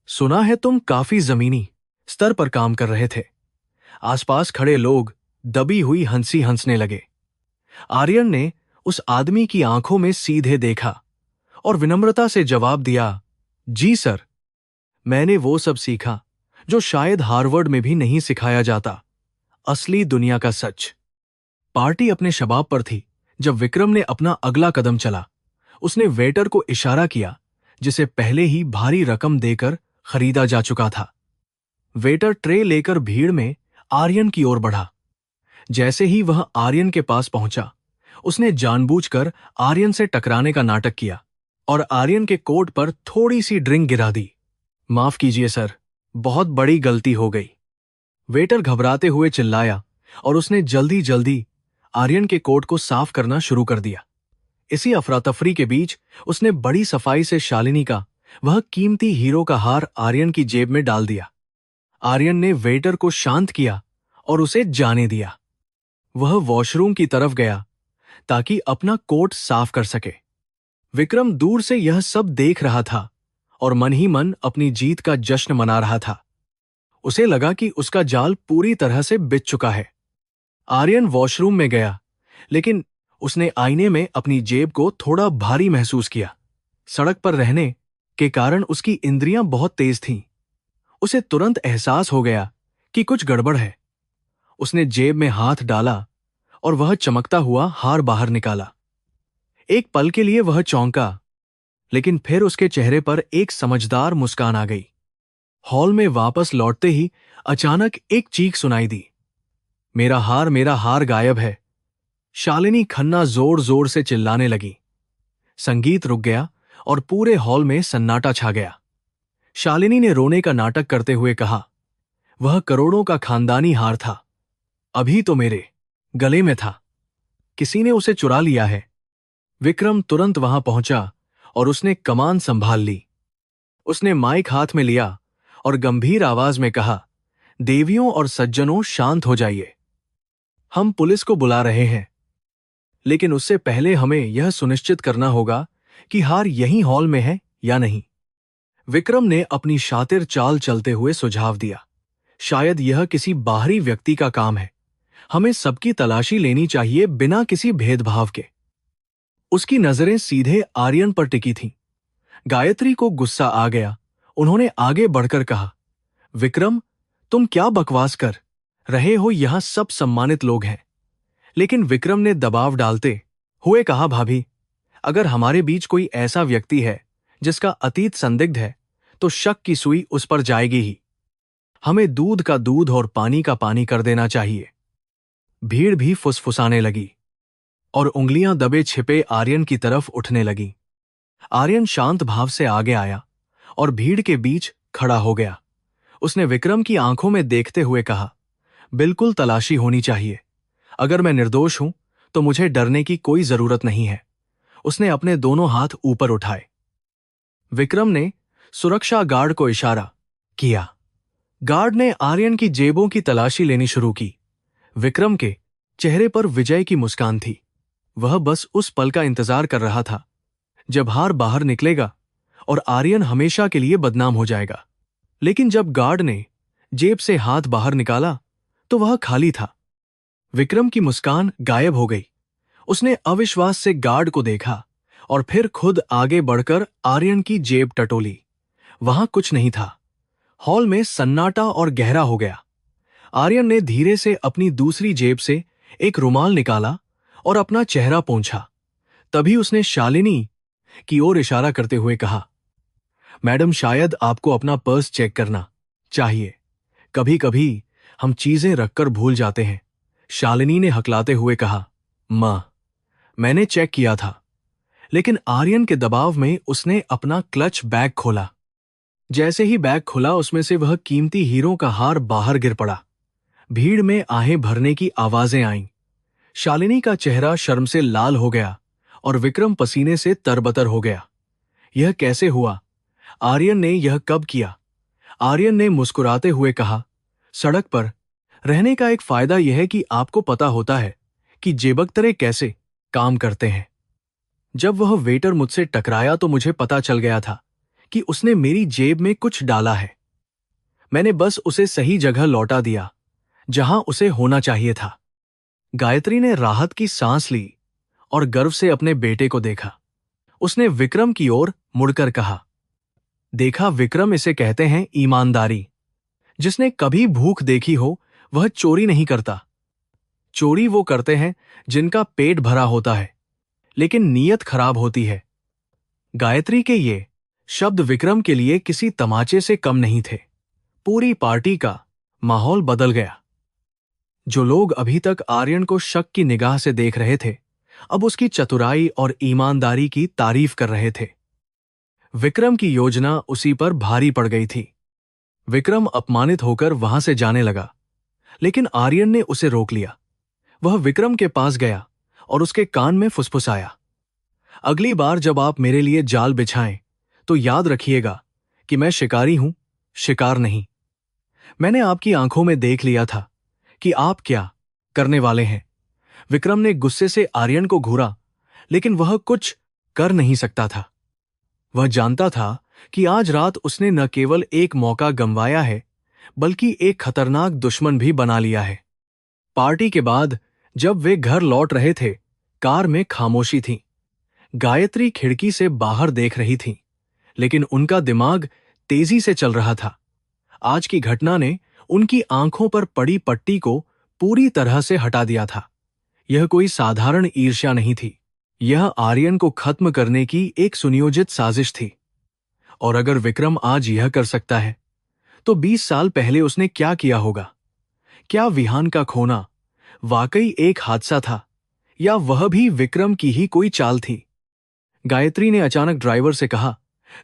सुना है तुम काफी जमीनी स्तर पर काम कर रहे थे। आसपास खड़े लोग दबी हुई हंसी हंसने लगे। आर्यन ने उस आदमी की आंखों में सीधे देखा और विनम्रता से जवाब दिया, जी सर, मैंने वो सब सीखा जो शायद हार्वर्ड में भी नहीं सिखाया जाता, असली दुनिया का सच। पार्टी अपने शबाब पर थी जब विक्रम ने अपना अगला कदम चला। उसने वेटर को इशारा किया, जिसे पहले ही भारी रकम देकर खरीदा जा चुका था। वेटर ट्रे लेकर भीड़ में आर्यन की ओर बढ़ा। जैसे ही वह आर्यन के पास पहुंचा, उसने जानबूझकर आर्यन से टकराने का नाटक किया और आर्यन के कोट पर थोड़ी सी ड्रिंक गिरा दी। माफ कीजिए सर, बहुत बड़ी गलती हो गई, वेटर घबराते हुए चिल्लाया, और उसने जल्दी जल्दी आर्यन के कोट को साफ करना शुरू कर दिया। इसी अफरा-तफरी के बीच उसने बड़ी सफाई से शालिनी का वह कीमती हीरो का हार आर्यन की जेब में डाल दिया। आर्यन ने वेटर को शांत किया और उसे जाने दिया। वह वॉशरूम की तरफ गया ताकि अपना कोट साफ कर सके। विक्रम दूर से यह सब देख रहा था और मन ही मन अपनी जीत का जश्न मना रहा था। उसे लगा कि उसका जाल पूरी तरह से बिछ चुका है। आर्यन वॉशरूम में गया, लेकिन उसने आईने में अपनी जेब को थोड़ा भारी महसूस किया। सड़क पर रहने के कारण उसकी इंद्रियां बहुत तेज थीं। उसे तुरंत एहसास हो गया कि कुछ गड़बड़ है। उसने जेब में हाथ डाला और वह चमकता हुआ हार बाहर निकाला। एक पल के लिए वह चौंका, लेकिन फिर उसके चेहरे पर एक समझदार मुस्कान आ गई। हॉल में वापस लौटते ही अचानक एक चीख सुनाई दी, मेरा हार गायब है। शालिनी खन्ना जोर जोर से चिल्लाने लगी। संगीत रुक गया और पूरे हॉल में सन्नाटा छा गया। शालिनी ने रोने का नाटक करते हुए कहा, वह करोड़ों का खानदानी हार था, अभी तो मेरे गले में था, किसी ने उसे चुरा लिया है। विक्रम तुरंत वहां पहुंचा और उसने कमान संभाल ली। उसने माइक हाथ में लिया और गंभीर आवाज में कहा, देवियों और सज्जनों, शांत हो जाइए। हम पुलिस को बुला रहे हैं, लेकिन उससे पहले हमें यह सुनिश्चित करना होगा कि हार यहीं हॉल में है या नहीं। विक्रम ने अपनी शातिर चाल चलते हुए सुझाव दिया, शायद यह किसी बाहरी व्यक्ति का काम है। हमें सबकी तलाशी लेनी चाहिए बिना किसी भेदभाव के। उसकी नजरें सीधे आर्यन पर टिकी थीं। गायत्री को गुस्सा आ गया। उन्होंने आगे बढ़कर कहा, विक्रम, तुम क्या बकवास कर रहे हो? यहां सब सम्मानित लोग हैं। लेकिन विक्रम ने दबाव डालते हुए कहा, भाभी, अगर हमारे बीच कोई ऐसा व्यक्ति है जिसका अतीत संदिग्ध है, तो शक की सुई उस पर जाएगी ही। हमें दूध का दूध और पानी का पानी कर देना चाहिए। भीड़ भी फुसफुसाने लगी और उंगलियां दबे छिपे आर्यन की तरफ उठने लगी। आर्यन शांत भाव से आगे आया और भीड़ के बीच खड़ा हो गया। उसने विक्रम की आंखों में देखते हुए कहा, बिल्कुल तलाशी होनी चाहिए। अगर मैं निर्दोष हूं तो मुझे डरने की कोई जरूरत नहीं है। उसने अपने दोनों हाथ ऊपर उठाए। विक्रम ने सुरक्षा गार्ड को इशारा किया। गार्ड ने आर्यन की जेबों की तलाशी लेनी शुरू की। विक्रम के चेहरे पर विजय की मुस्कान थी। वह बस उस पल का इंतजार कर रहा था जब हार बाहर निकलेगा और आर्यन हमेशा के लिए बदनाम हो जाएगा। लेकिन जब गार्ड ने जेब से हाथ बाहर निकाला तो वह खाली था। विक्रम की मुस्कान गायब हो गई। उसने अविश्वास से गार्ड को देखा और फिर खुद आगे बढ़कर आर्यन की जेब टटोली। वहां कुछ नहीं था। हॉल में सन्नाटा और गहरा हो गया। आर्यन ने धीरे से अपनी दूसरी जेब से एक रुमाल निकाला और अपना चेहरा पोंछा। तभी उसने शालिनी की ओर इशारा करते हुए कहा, मैडम, शायद आपको अपना पर्स चेक करना चाहिए। कभी कभी हम चीजें रखकर भूल जाते हैं। शालिनी ने हकलाते हुए कहा, मां, मैंने चेक किया था। लेकिन आर्यन के दबाव में उसने अपना क्लच बैग खोला। जैसे ही बैग खुला उसमें से वह कीमती हीरों का हार बाहर गिर पड़ा। भीड़ में आहें भरने की आवाजें आईं। शालिनी का चेहरा शर्म से लाल हो गया और विक्रम पसीने से तरबतर हो गया। यह कैसे हुआ? आर्यन ने यह कब किया? आर्यन ने मुस्कुराते हुए कहा, सड़क पर रहने का एक फायदा यह है कि आपको पता होता है कि जेबकतरे कैसे काम करते हैं। जब वह वेटर मुझसे टकराया तो मुझे पता चल गया था कि उसने मेरी जेब में कुछ डाला है। मैंने बस उसे सही जगह लौटा दिया जहां उसे होना चाहिए था। गायत्री ने राहत की सांस ली और गर्व से अपने बेटे को देखा। उसने विक्रम की ओर मुड़कर कहा, देखा विक्रम, इसे कहते हैं ईमानदारी। जिसने कभी भूख देखी हो वह चोरी नहीं करता। चोरी वो करते हैं जिनका पेट भरा होता है लेकिन नीयत खराब होती है। गायत्री के ये शब्द विक्रम के लिए किसी तमाचे से कम नहीं थे। पूरी पार्टी का माहौल बदल गया। जो लोग अभी तक आर्यन को शक की निगाह से देख रहे थे अब उसकी चतुराई और ईमानदारी की तारीफ कर रहे थे। विक्रम की योजना उसी पर भारी पड़ गई थी। विक्रम अपमानित होकर वहां से जाने लगा, लेकिन आर्यन ने उसे रोक लिया। वह विक्रम के पास गया और उसके कान में फुसफुसाया, अगली बार जब आप मेरे लिए जाल बिछाएं तो याद रखिएगा कि मैं शिकारी हूं, शिकार नहीं। मैंने आपकी आंखों में देख लिया था कि आप क्या करने वाले हैं। विक्रम ने गुस्से से आर्यन को घूरा, लेकिन वह कुछ कर नहीं सकता था। वह जानता था कि आज रात उसने न केवल एक मौका गंवाया है बल्कि एक खतरनाक दुश्मन भी बना लिया है। पार्टी के बाद जब वे घर लौट रहे थे, कार में खामोशी थी। गायत्री खिड़की से बाहर देख रही थी, लेकिन उनका दिमाग तेजी से चल रहा था। आज की घटना ने उनकी आंखों पर पड़ी पट्टी को पूरी तरह से हटा दिया था। यह कोई साधारण ईर्ष्या नहीं थी। यह आर्यन को खत्म करने की एक सुनियोजित साजिश थी। और अगर विक्रम आज यह कर सकता है तो 20 साल पहले उसने क्या किया होगा? क्या विहान का खोना वाकई एक हादसा था या वह भी विक्रम की ही कोई चाल थी? गायत्री ने अचानक ड्राइवर से कहा,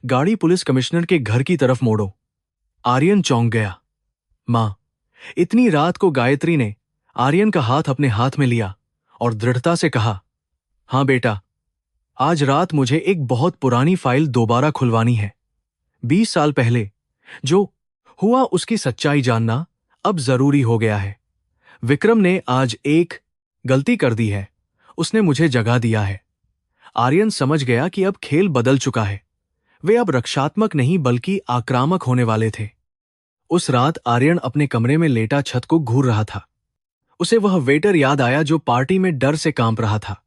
गाड़ी पुलिस कमिश्नर के घर की तरफ मोड़ो। आर्यन चौंक गया। मां, इतनी रात को? गायत्री ने आर्यन का हाथ अपने हाथ में लिया और दृढ़ता से कहा, हां बेटा, आज रात मुझे एक बहुत पुरानी फाइल दोबारा खुलवानी है। 20 साल पहले जो हुआ उसकी सच्चाई जानना अब जरूरी हो गया है। विक्रम ने आज एक गलती कर दी है। उसने मुझे जगा दिया है। आर्यन समझ गया कि अब खेल बदल चुका है। वे अब रक्षात्मक नहीं बल्कि आक्रामक होने वाले थे। उस रात आर्यन अपने कमरे में लेटा छत को घूर रहा था। उसे वह वेटर याद आया जो पार्टी में डर से कांप रहा था।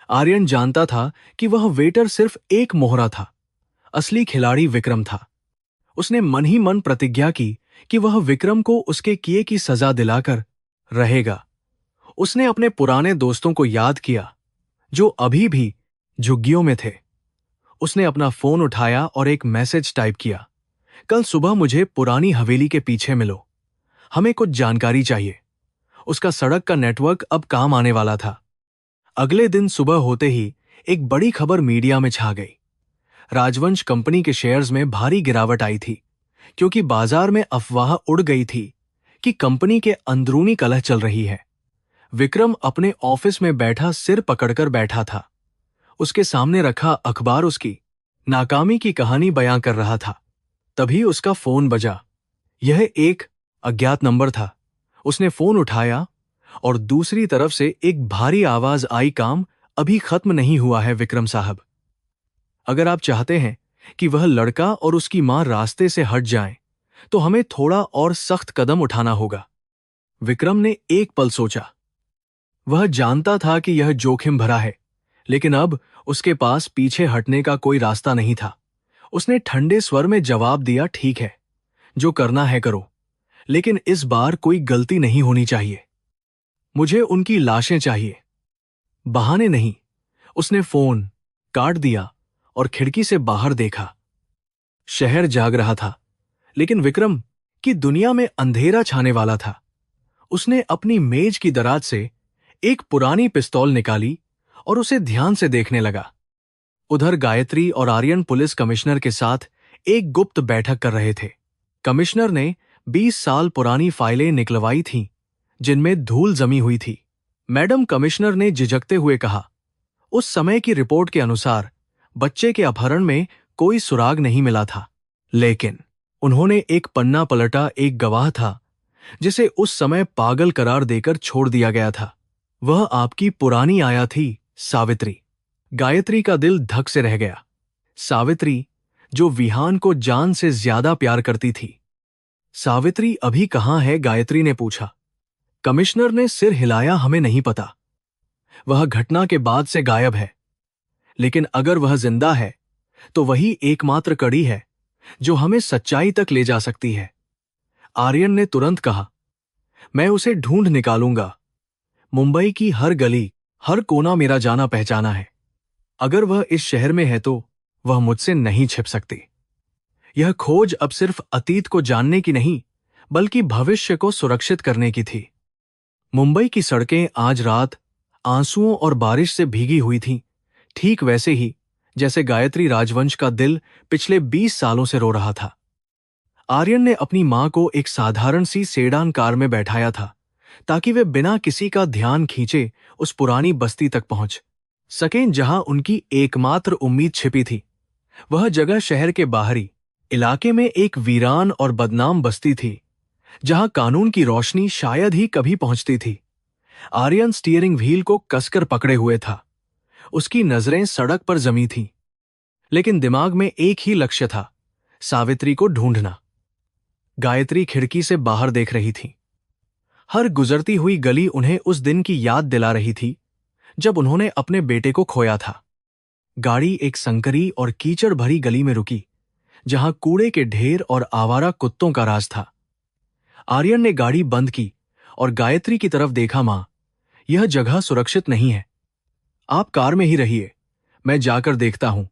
आर्यन जानता था कि वह वेटर सिर्फ एक मोहरा था। असली खिलाड़ी विक्रम था। उसने मन ही मन प्रतिज्ञा की कि वह विक्रम को उसके किए की सजा दिलाकर रहेगा। उसने अपने पुराने दोस्तों को याद किया जो अभी भी झुग्गियों में थे। उसने अपना फोन उठाया और एक मैसेज टाइप किया, कल सुबह मुझे पुरानी हवेली के पीछे मिलो, हमें कुछ जानकारी चाहिए। उसका सड़क का नेटवर्क अब काम आने वाला था। अगले दिन सुबह होते ही एक बड़ी खबर मीडिया में छा गई। राजवंश कंपनी के शेयर्स में भारी गिरावट आई थी, क्योंकि बाजार में अफवाह उड़ गई थी कि कंपनी के अंदरूनी कलह चल रही है। विक्रम अपने ऑफिस में बैठा सिर पकड़कर बैठा था। उसके सामने रखा अखबार उसकी नाकामी की कहानी बयां कर रहा था। तभी उसका फोन बजा। यह एक अज्ञात नंबर था। उसने फोन उठाया और दूसरी तरफ से एक भारी आवाज आई, काम अभी खत्म नहीं हुआ है विक्रम साहब। अगर आप चाहते हैं कि वह लड़का और उसकी मां रास्ते से हट जाएं, तो हमें थोड़ा और सख्त कदम उठाना होगा। विक्रम ने एक पल सोचा। वह जानता था कि यह जोखिम भरा है, लेकिन अब उसके पास पीछे हटने का कोई रास्ता नहीं था। उसने ठंडे स्वर में जवाब दिया, ठीक है, जो करना है करो, लेकिन इस बार कोई गलती नहीं होनी चाहिए। मुझे उनकी लाशें चाहिए। बहाने नहीं। उसने फोन काट दिया और खिड़की से बाहर देखा। शहर जाग रहा था, लेकिन विक्रम की दुनिया में अंधेरा छाने वाला था। उसने अपनी मेज की दराज से एक पुरानी पिस्तौल निकाली और उसे ध्यान से देखने लगा। उधर गायत्री और आर्यन पुलिस कमिश्नर के साथ एक गुप्त बैठक कर रहे थे। कमिश्नर ने 20 साल पुरानी फाइलें निकलवाई थीं, जिनमें धूल जमी हुई थी। मैडम, कमिश्नर ने झिझकते हुए कहा, उस समय की रिपोर्ट के अनुसार बच्चे के अपहरण में कोई सुराग नहीं मिला था, लेकिन उन्होंने एक पन्ना पलटा। एक गवाह था जिसे उस समय पागल करार देकर छोड़ दिया गया था। वह आपकी पुरानी आया थी, सावित्री। गायत्री का दिल धक से रह गया। सावित्री, जो विहान को जान से ज्यादा प्यार करती थी। सावित्री अभी कहाँ है? गायत्री ने पूछा। कमिश्नर ने सिर हिलाया, हमें नहीं पता। वह घटना के बाद से गायब है, लेकिन अगर वह जिंदा है तो वही एकमात्र कड़ी है जो हमें सच्चाई तक ले जा सकती है। आर्यन ने तुरंत कहा, मैं उसे ढूंढ निकालूंगा। मुंबई की हर गली, हर कोना मेरा जाना पहचाना है। अगर वह इस शहर में है तो वह मुझसे नहीं छिप सकती। यह खोज अब सिर्फ अतीत को जानने की नहीं, बल्कि भविष्य को सुरक्षित करने की थी। मुंबई की सड़कें आज रात आंसुओं और बारिश से भीगी हुई थीं, ठीक वैसे ही जैसे गायत्री राजवंश का दिल पिछले 20 सालों से रो रहा था। आर्यन ने अपनी मां को एक साधारण सी सेडान कार में बैठाया था, ताकि वे बिना किसी का ध्यान खींचे उस पुरानी बस्ती तक पहुंच सकें जहां उनकी एकमात्र उम्मीद छिपी थी। वह जगह शहर के बाहरी इलाके में एक वीरान और बदनाम बस्ती थी, जहां कानून की रोशनी शायद ही कभी पहुंचती थी। आर्यन स्टीयरिंग व्हील को कसकर पकड़े हुए था। उसकी नजरें सड़क पर जमी थीं, लेकिन दिमाग में एक ही लक्ष्य था, सावित्री को ढूंढना। गायत्री खिड़की से बाहर देख रही थी। हर गुजरती हुई गली उन्हें उस दिन की याद दिला रही थी जब उन्होंने अपने बेटे को खोया था। गाड़ी एक संकरी और कीचड़ भरी गली में रुकी, जहां कूड़े के ढेर और आवारा कुत्तों का राज था। आर्यन ने गाड़ी बंद की और गायत्री की तरफ देखा, मां, यह जगह सुरक्षित नहीं है। आप कार में ही रहिए, मैं जाकर देखता हूं।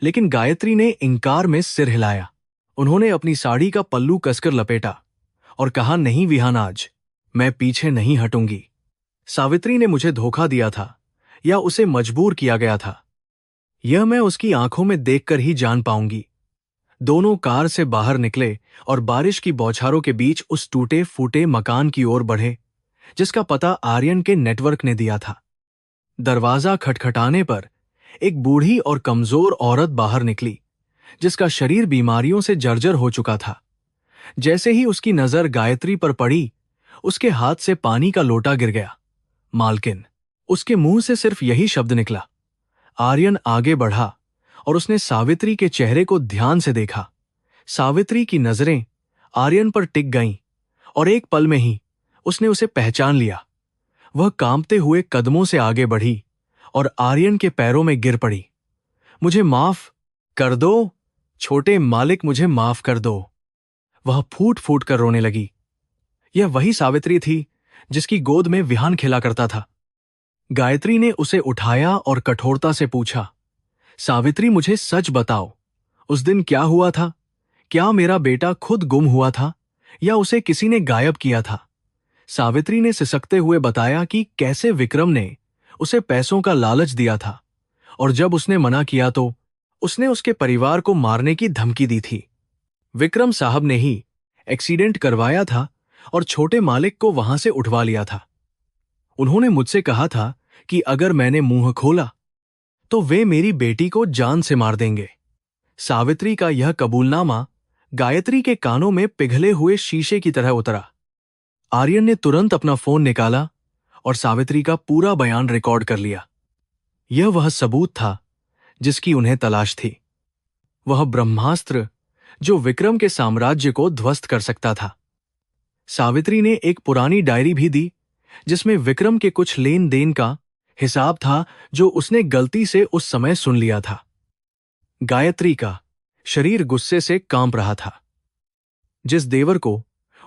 लेकिन गायत्री ने इंकार में सिर हिलाया। उन्होंने अपनी साड़ी का पल्लू कसकर लपेटा और कहा, नहीं विहान, आज मैं पीछे नहीं हटूंगी। सावित्री ने मुझे धोखा दिया था या उसे मजबूर किया गया था, यह मैं उसकी आंखों में देखकर ही जान पाऊंगी। दोनों कार से बाहर निकले और बारिश की बौछारों के बीच उस टूटे फूटे मकान की ओर बढ़े जिसका पता आर्यन के नेटवर्क ने दिया था। दरवाजा खटखटाने पर एक बूढ़ी और कमजोर औरत बाहर निकली, जिसका शरीर बीमारियों से जर्जर हो चुका था। जैसे ही उसकी नजर गायत्री पर पड़ी, उसके हाथ से पानी का लोटा गिर गया। मालकिन। उसके मुंह से सिर्फ यही शब्द निकला। आर्यन आगे बढ़ा और उसने सावित्री के चेहरे को ध्यान से देखा। सावित्री की नजरें आर्यन पर टिक गईं और एक पल में ही उसने उसे पहचान लिया। वह कांपते हुए कदमों से आगे बढ़ी और आर्यन के पैरों में गिर पड़ी। मुझे माफ कर दो, छोटे मालिक, मुझे माफ कर दो। वह फूट फूट कर रोने लगी। यह वही सावित्री थी जिसकी गोद में विहान खेला करता था। गायत्री ने उसे उठाया और कठोरता से पूछा, सावित्री, मुझे सच बताओ, उस दिन क्या हुआ था? क्या मेरा बेटा खुद गुम हुआ था या उसे किसी ने गायब किया था? सावित्री ने सिसकते हुए बताया कि कैसे विक्रम ने उसे पैसों का लालच दिया था और जब उसने मना किया तो उसने उसके परिवार को मारने की धमकी दी थी। विक्रम साहब ने ही एक्सीडेंट करवाया था और छोटे मालिक को वहां से उठवा लिया था। उन्होंने मुझसे कहा था कि अगर मैंने मुंह खोला तो वे मेरी बेटी को जान से मार देंगे। सावित्री का यह कबूलनामा गायत्री के कानों में पिघले हुए शीशे की तरह उतरा। आर्यन ने तुरंत अपना फोन निकाला और सावित्री का पूरा बयान रिकॉर्ड कर लिया। यह वह सबूत था जिसकी उन्हें तलाश थी, वह ब्रह्मास्त्र जो विक्रम के साम्राज्य को ध्वस्त कर सकता था। सावित्री ने एक पुरानी डायरी भी दी जिसमें विक्रम के कुछ लेन देन का हिसाब था जो उसने गलती से उस समय सुन लिया था। गायत्री का शरीर गुस्से से कांप रहा था। जिस देवर को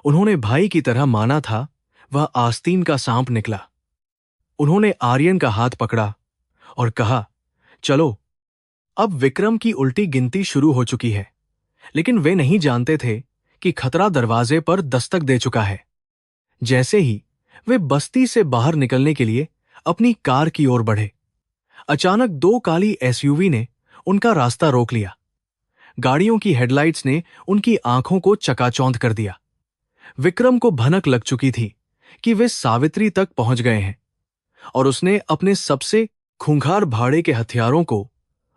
उन्होंने भाई की तरह माना था वह आस्तीन का सांप निकला। उन्होंने आर्यन का हाथ पकड़ा और कहा, चलो, अब विक्रम की उल्टी गिनती शुरू हो चुकी है। लेकिन वे नहीं जानते थे कि खतरा दरवाजे पर दस्तक दे चुका है। जैसे ही वे बस्ती से बाहर निकलने के लिए अपनी कार की ओर बढ़े, अचानक दो काली एसयूवी ने उनका रास्ता रोक लिया। गाड़ियों की हेडलाइट्स ने उनकी आंखों को चकाचौंध कर दिया। विक्रम को भनक लग चुकी थी कि वे सावित्री तक पहुंच गए हैं और उसने अपने सबसे खूंखार भाड़े के हथियारों को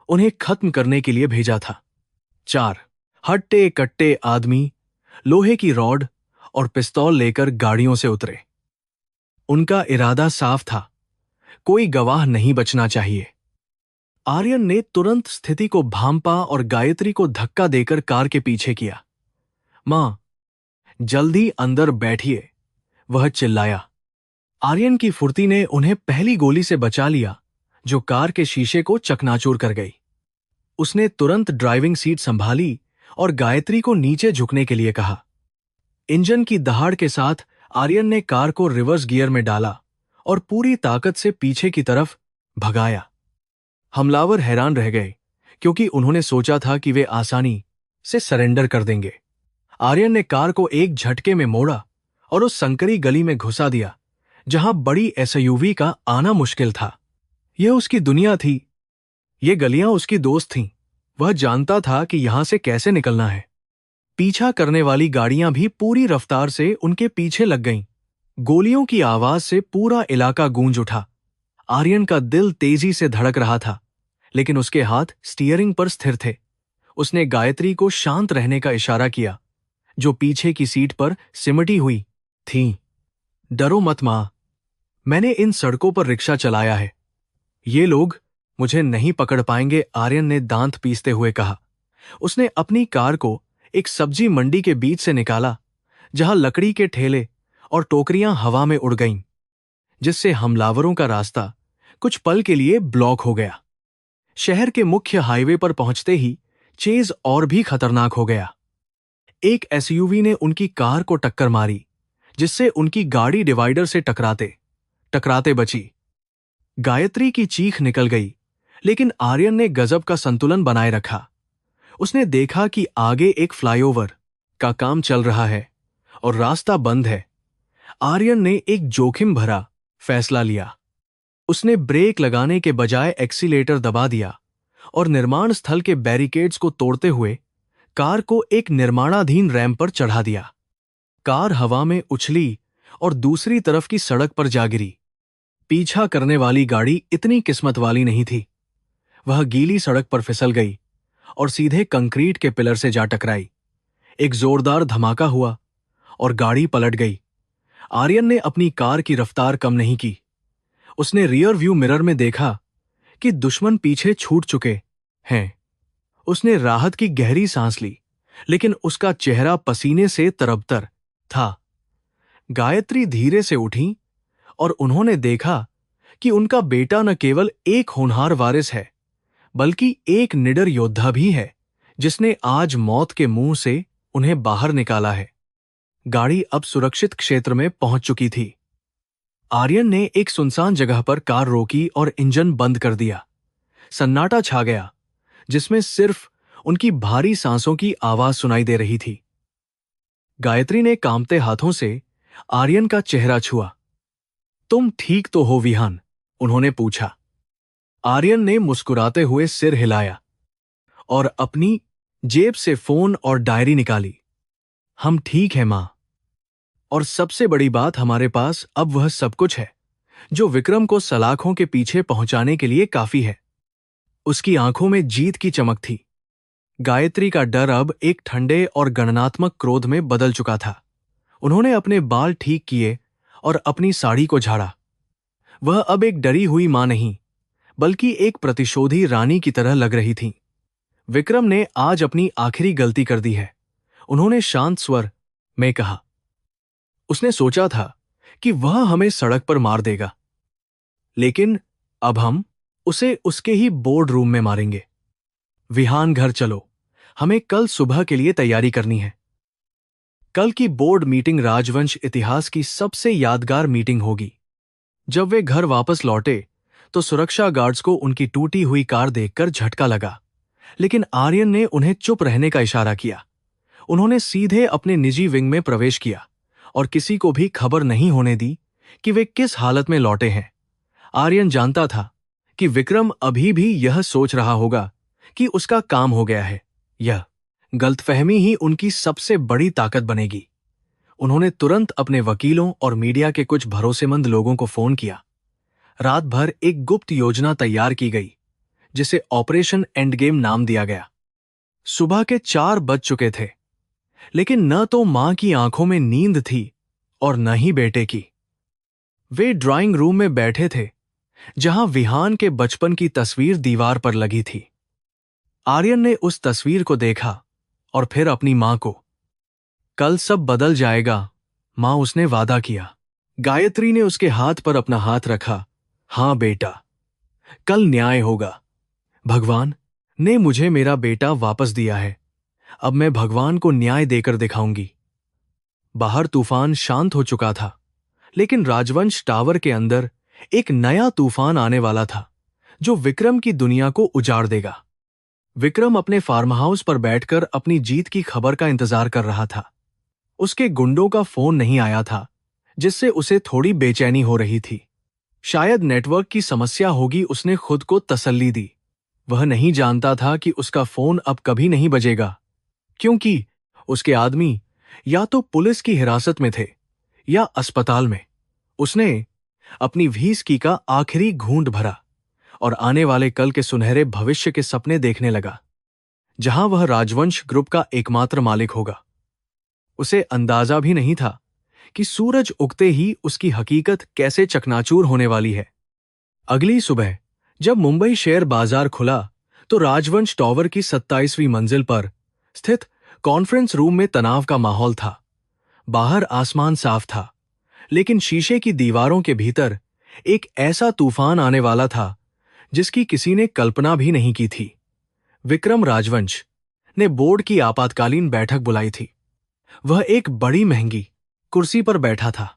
उन्हें खत्म करने के लिए भेजा था। 4 हट्टे कट्टे आदमी लोहे की रॉड और पिस्तौल लेकर गाड़ियों से उतरे। उनका इरादा साफ था, कोई गवाह नहीं बचना चाहिए। आर्यन ने तुरंत स्थिति को भांपा और गायत्री को धक्का देकर कार के पीछे किया। मां, जल्दी अंदर बैठिए, वह चिल्लाया। आर्यन की फुर्ती ने उन्हें पहली गोली से बचा लिया जो कार के शीशे को चकनाचूर कर गई। उसने तुरंत ड्राइविंग सीट संभाली और गायत्री को नीचे झुकने के लिए कहा। इंजन की दहाड़ के साथ आर्यन ने कार को रिवर्स गियर में डाला और पूरी ताकत से पीछे की तरफ भगाया। हमलावर हैरान रह गए क्योंकि उन्होंने सोचा था कि वे आसानी से सरेंडर कर देंगे। आर्यन ने कार को एक झटके में मोड़ा और उस संकरी गली में घुसा दिया जहां बड़ी एसयूवी का आना मुश्किल था। यह उसकी दुनिया थी, ये गलियां उसकी दोस्त थीं। वह जानता था कि यहां से कैसे निकलना है। पीछा करने वाली गाड़ियां भी पूरी रफ्तार से उनके पीछे लग गईं। गोलियों की आवाज से पूरा इलाका गूंज उठा। आर्यन का दिल तेजी से धड़क रहा था, लेकिन उसके हाथ स्टीयरिंग पर स्थिर थे। उसने गायत्री को शांत रहने का इशारा किया, जो पीछे की सीट पर सिमटी हुई थी। डरो मत मां, मैंने इन सड़कों पर रिक्शा चलाया है। ये लोग मुझे नहीं पकड़ पाएंगे, आर्यन ने दांत पीसते हुए कहा। उसने अपनी कार को एक सब्जी मंडी के बीच से निकाला जहां लकड़ी के ठेले और टोकरियां हवा में उड़ गईं, जिससे हमलावरों का रास्ता कुछ पल के लिए ब्लॉक हो गया। शहर के मुख्य हाईवे पर पहुंचते ही चेज और भी खतरनाक हो गया। एक एसयूवी ने उनकी कार को टक्कर मारी, जिससे उनकी गाड़ी डिवाइडर से टकराते टकराते बची। गायत्री की चीख निकल गई, लेकिन आर्यन ने गजब का संतुलन बनाए रखा। उसने देखा कि आगे एक फ्लाईओवर का काम चल रहा है और रास्ता बंद है। आर्यन ने एक जोखिम भरा फैसला लिया। उसने ब्रेक लगाने के बजाय एक्सीलेटर दबा दिया और निर्माण स्थल के बैरिकेड्स को तोड़ते हुए कार को एक निर्माणाधीन रैंप पर चढ़ा दिया। कार हवा में उछली और दूसरी तरफ की सड़क पर जा गिरी। पीछा करने वाली गाड़ी इतनी किस्मत वाली नहीं थी। वह गीली सड़क पर फिसल गई और सीधे कंक्रीट के पिलर से जा टकराई। एक जोरदार धमाका हुआ और गाड़ी पलट गई। आर्यन ने अपनी कार की रफ्तार कम नहीं की। उसने रियर व्यू मिरर में देखा कि दुश्मन पीछे छूट चुके हैं। उसने राहत की गहरी सांस ली, लेकिन उसका चेहरा पसीने से तरबतर था। गायत्री धीरे से उठी और उन्होंने देखा कि उनका बेटा न केवल एक होनहार वारिस है, बल्कि एक निडर योद्धा भी है, जिसने आज मौत के मुंह से उन्हें बाहर निकाला है। गाड़ी अब सुरक्षित क्षेत्र में पहुंच चुकी थी। आर्यन ने एक सुनसान जगह पर कार रोकी और इंजन बंद कर दिया। सन्नाटा छा गया, जिसमें सिर्फ उनकी भारी सांसों की आवाज सुनाई दे रही थी। गायत्री ने कांपते हाथों से आर्यन का चेहरा छुआ। तुम ठीक तो हो विहान? उन्होंने पूछा। आर्यन ने मुस्कुराते हुए सिर हिलाया। और अपनी जेब से फोन और डायरी निकाली। हम ठीक है मां, और सबसे बड़ी बात, हमारे पास अब वह सब कुछ है जो विक्रम को सलाखों के पीछे पहुंचाने के लिए काफी है। उसकी आंखों में जीत की चमक थी। गायत्री का डर अब एक ठंडे और गणनात्मक क्रोध में बदल चुका था। उन्होंने अपने बाल ठीक किए और अपनी साड़ी को झाड़ा। वह अब एक डरी हुई मां नहीं, बल्कि एक प्रतिशोधी रानी की तरह लग रही थी। विक्रम ने आज अपनी आखिरी गलती कर दी है, उन्होंने शांत स्वर में कहा। उसने सोचा था कि वह हमें सड़क पर मार देगा, लेकिन अब हम उसे उसके ही बोर्ड रूम में मारेंगे। विहान, घर चलो, हमें कल सुबह के लिए तैयारी करनी है। कल की बोर्ड मीटिंग राजवंश इतिहास की सबसे यादगार मीटिंग होगी। जब वे घर वापस लौटे तो सुरक्षा गार्ड्स को उनकी टूटी हुई कार देखकर झटका लगा, लेकिन आर्यन ने उन्हें चुप रहने का इशारा किया। उन्होंने सीधे अपने निजी विंग में प्रवेश किया और किसी को भी खबर नहीं होने दी कि वे किस हालत में लौटे हैं। आर्यन जानता था कि विक्रम अभी भी यह सोच रहा होगा कि उसका काम हो गया है। यह गलतफहमी ही उनकी सबसे बड़ी ताकत बनेगी। उन्होंने तुरंत अपने वकीलों और मीडिया के कुछ भरोसेमंद लोगों को फोन किया। रात भर एक गुप्त योजना तैयार की गई, जिसे ऑपरेशन एंडगेम नाम दिया गया। सुबह के 4 बज चुके थे, लेकिन न तो मां की आंखों में नींद थी और न ही बेटे की। वे ड्राइंग रूम में बैठे थे, जहां विहान के बचपन की तस्वीर दीवार पर लगी थी। आर्यन ने उस तस्वीर को देखा और फिर अपनी मां को। कल सब बदल जाएगा मां, उसने वादा किया। गायत्री ने उसके हाथ पर अपना हाथ रखा। हां बेटा, कल न्याय होगा। भगवान ने मुझे मेरा बेटा वापस दिया है, अब मैं भगवान को न्याय देकर दिखाऊंगी। बाहर तूफान शांत हो चुका था, लेकिन राजवंश टावर के अंदर एक नया तूफान आने वाला था, जो विक्रम की दुनिया को उजाड़ देगा। विक्रम अपने फार्म हाउस पर बैठकर अपनी जीत की खबर का इंतजार कर रहा था। उसके गुंडों का फोन नहीं आया था, जिससे उसे थोड़ी बेचैनी हो रही थी। शायद नेटवर्क की समस्या होगी, उसने खुद को तसल्ली दी। वह नहीं जानता था कि उसका फोन अब कभी नहीं बजेगा, क्योंकि उसके आदमी या तो पुलिस की हिरासत में थे या अस्पताल में। उसने अपनी व्हिस्की का आखिरी घूंट भरा और आने वाले कल के सुनहरे भविष्य के सपने देखने लगा, जहां वह राजवंश ग्रुप का एकमात्र मालिक होगा। उसे अंदाजा भी नहीं था कि सूरज उगते ही उसकी हकीकत कैसे चकनाचूर होने वाली है। अगली सुबह जब मुंबई शेयर बाजार खुला तो राजवंश टावर की 27वीं मंजिल पर स्थित कॉन्फ्रेंस रूम में तनाव का माहौल था। बाहर आसमान साफ था, लेकिन शीशे की दीवारों के भीतर एक ऐसा तूफान आने वाला था जिसकी किसी ने कल्पना भी नहीं की थी। विक्रम राजवंश ने बोर्ड की आपातकालीन बैठक बुलाई थी। वह एक बड़ी महंगी कुर्सी पर बैठा था,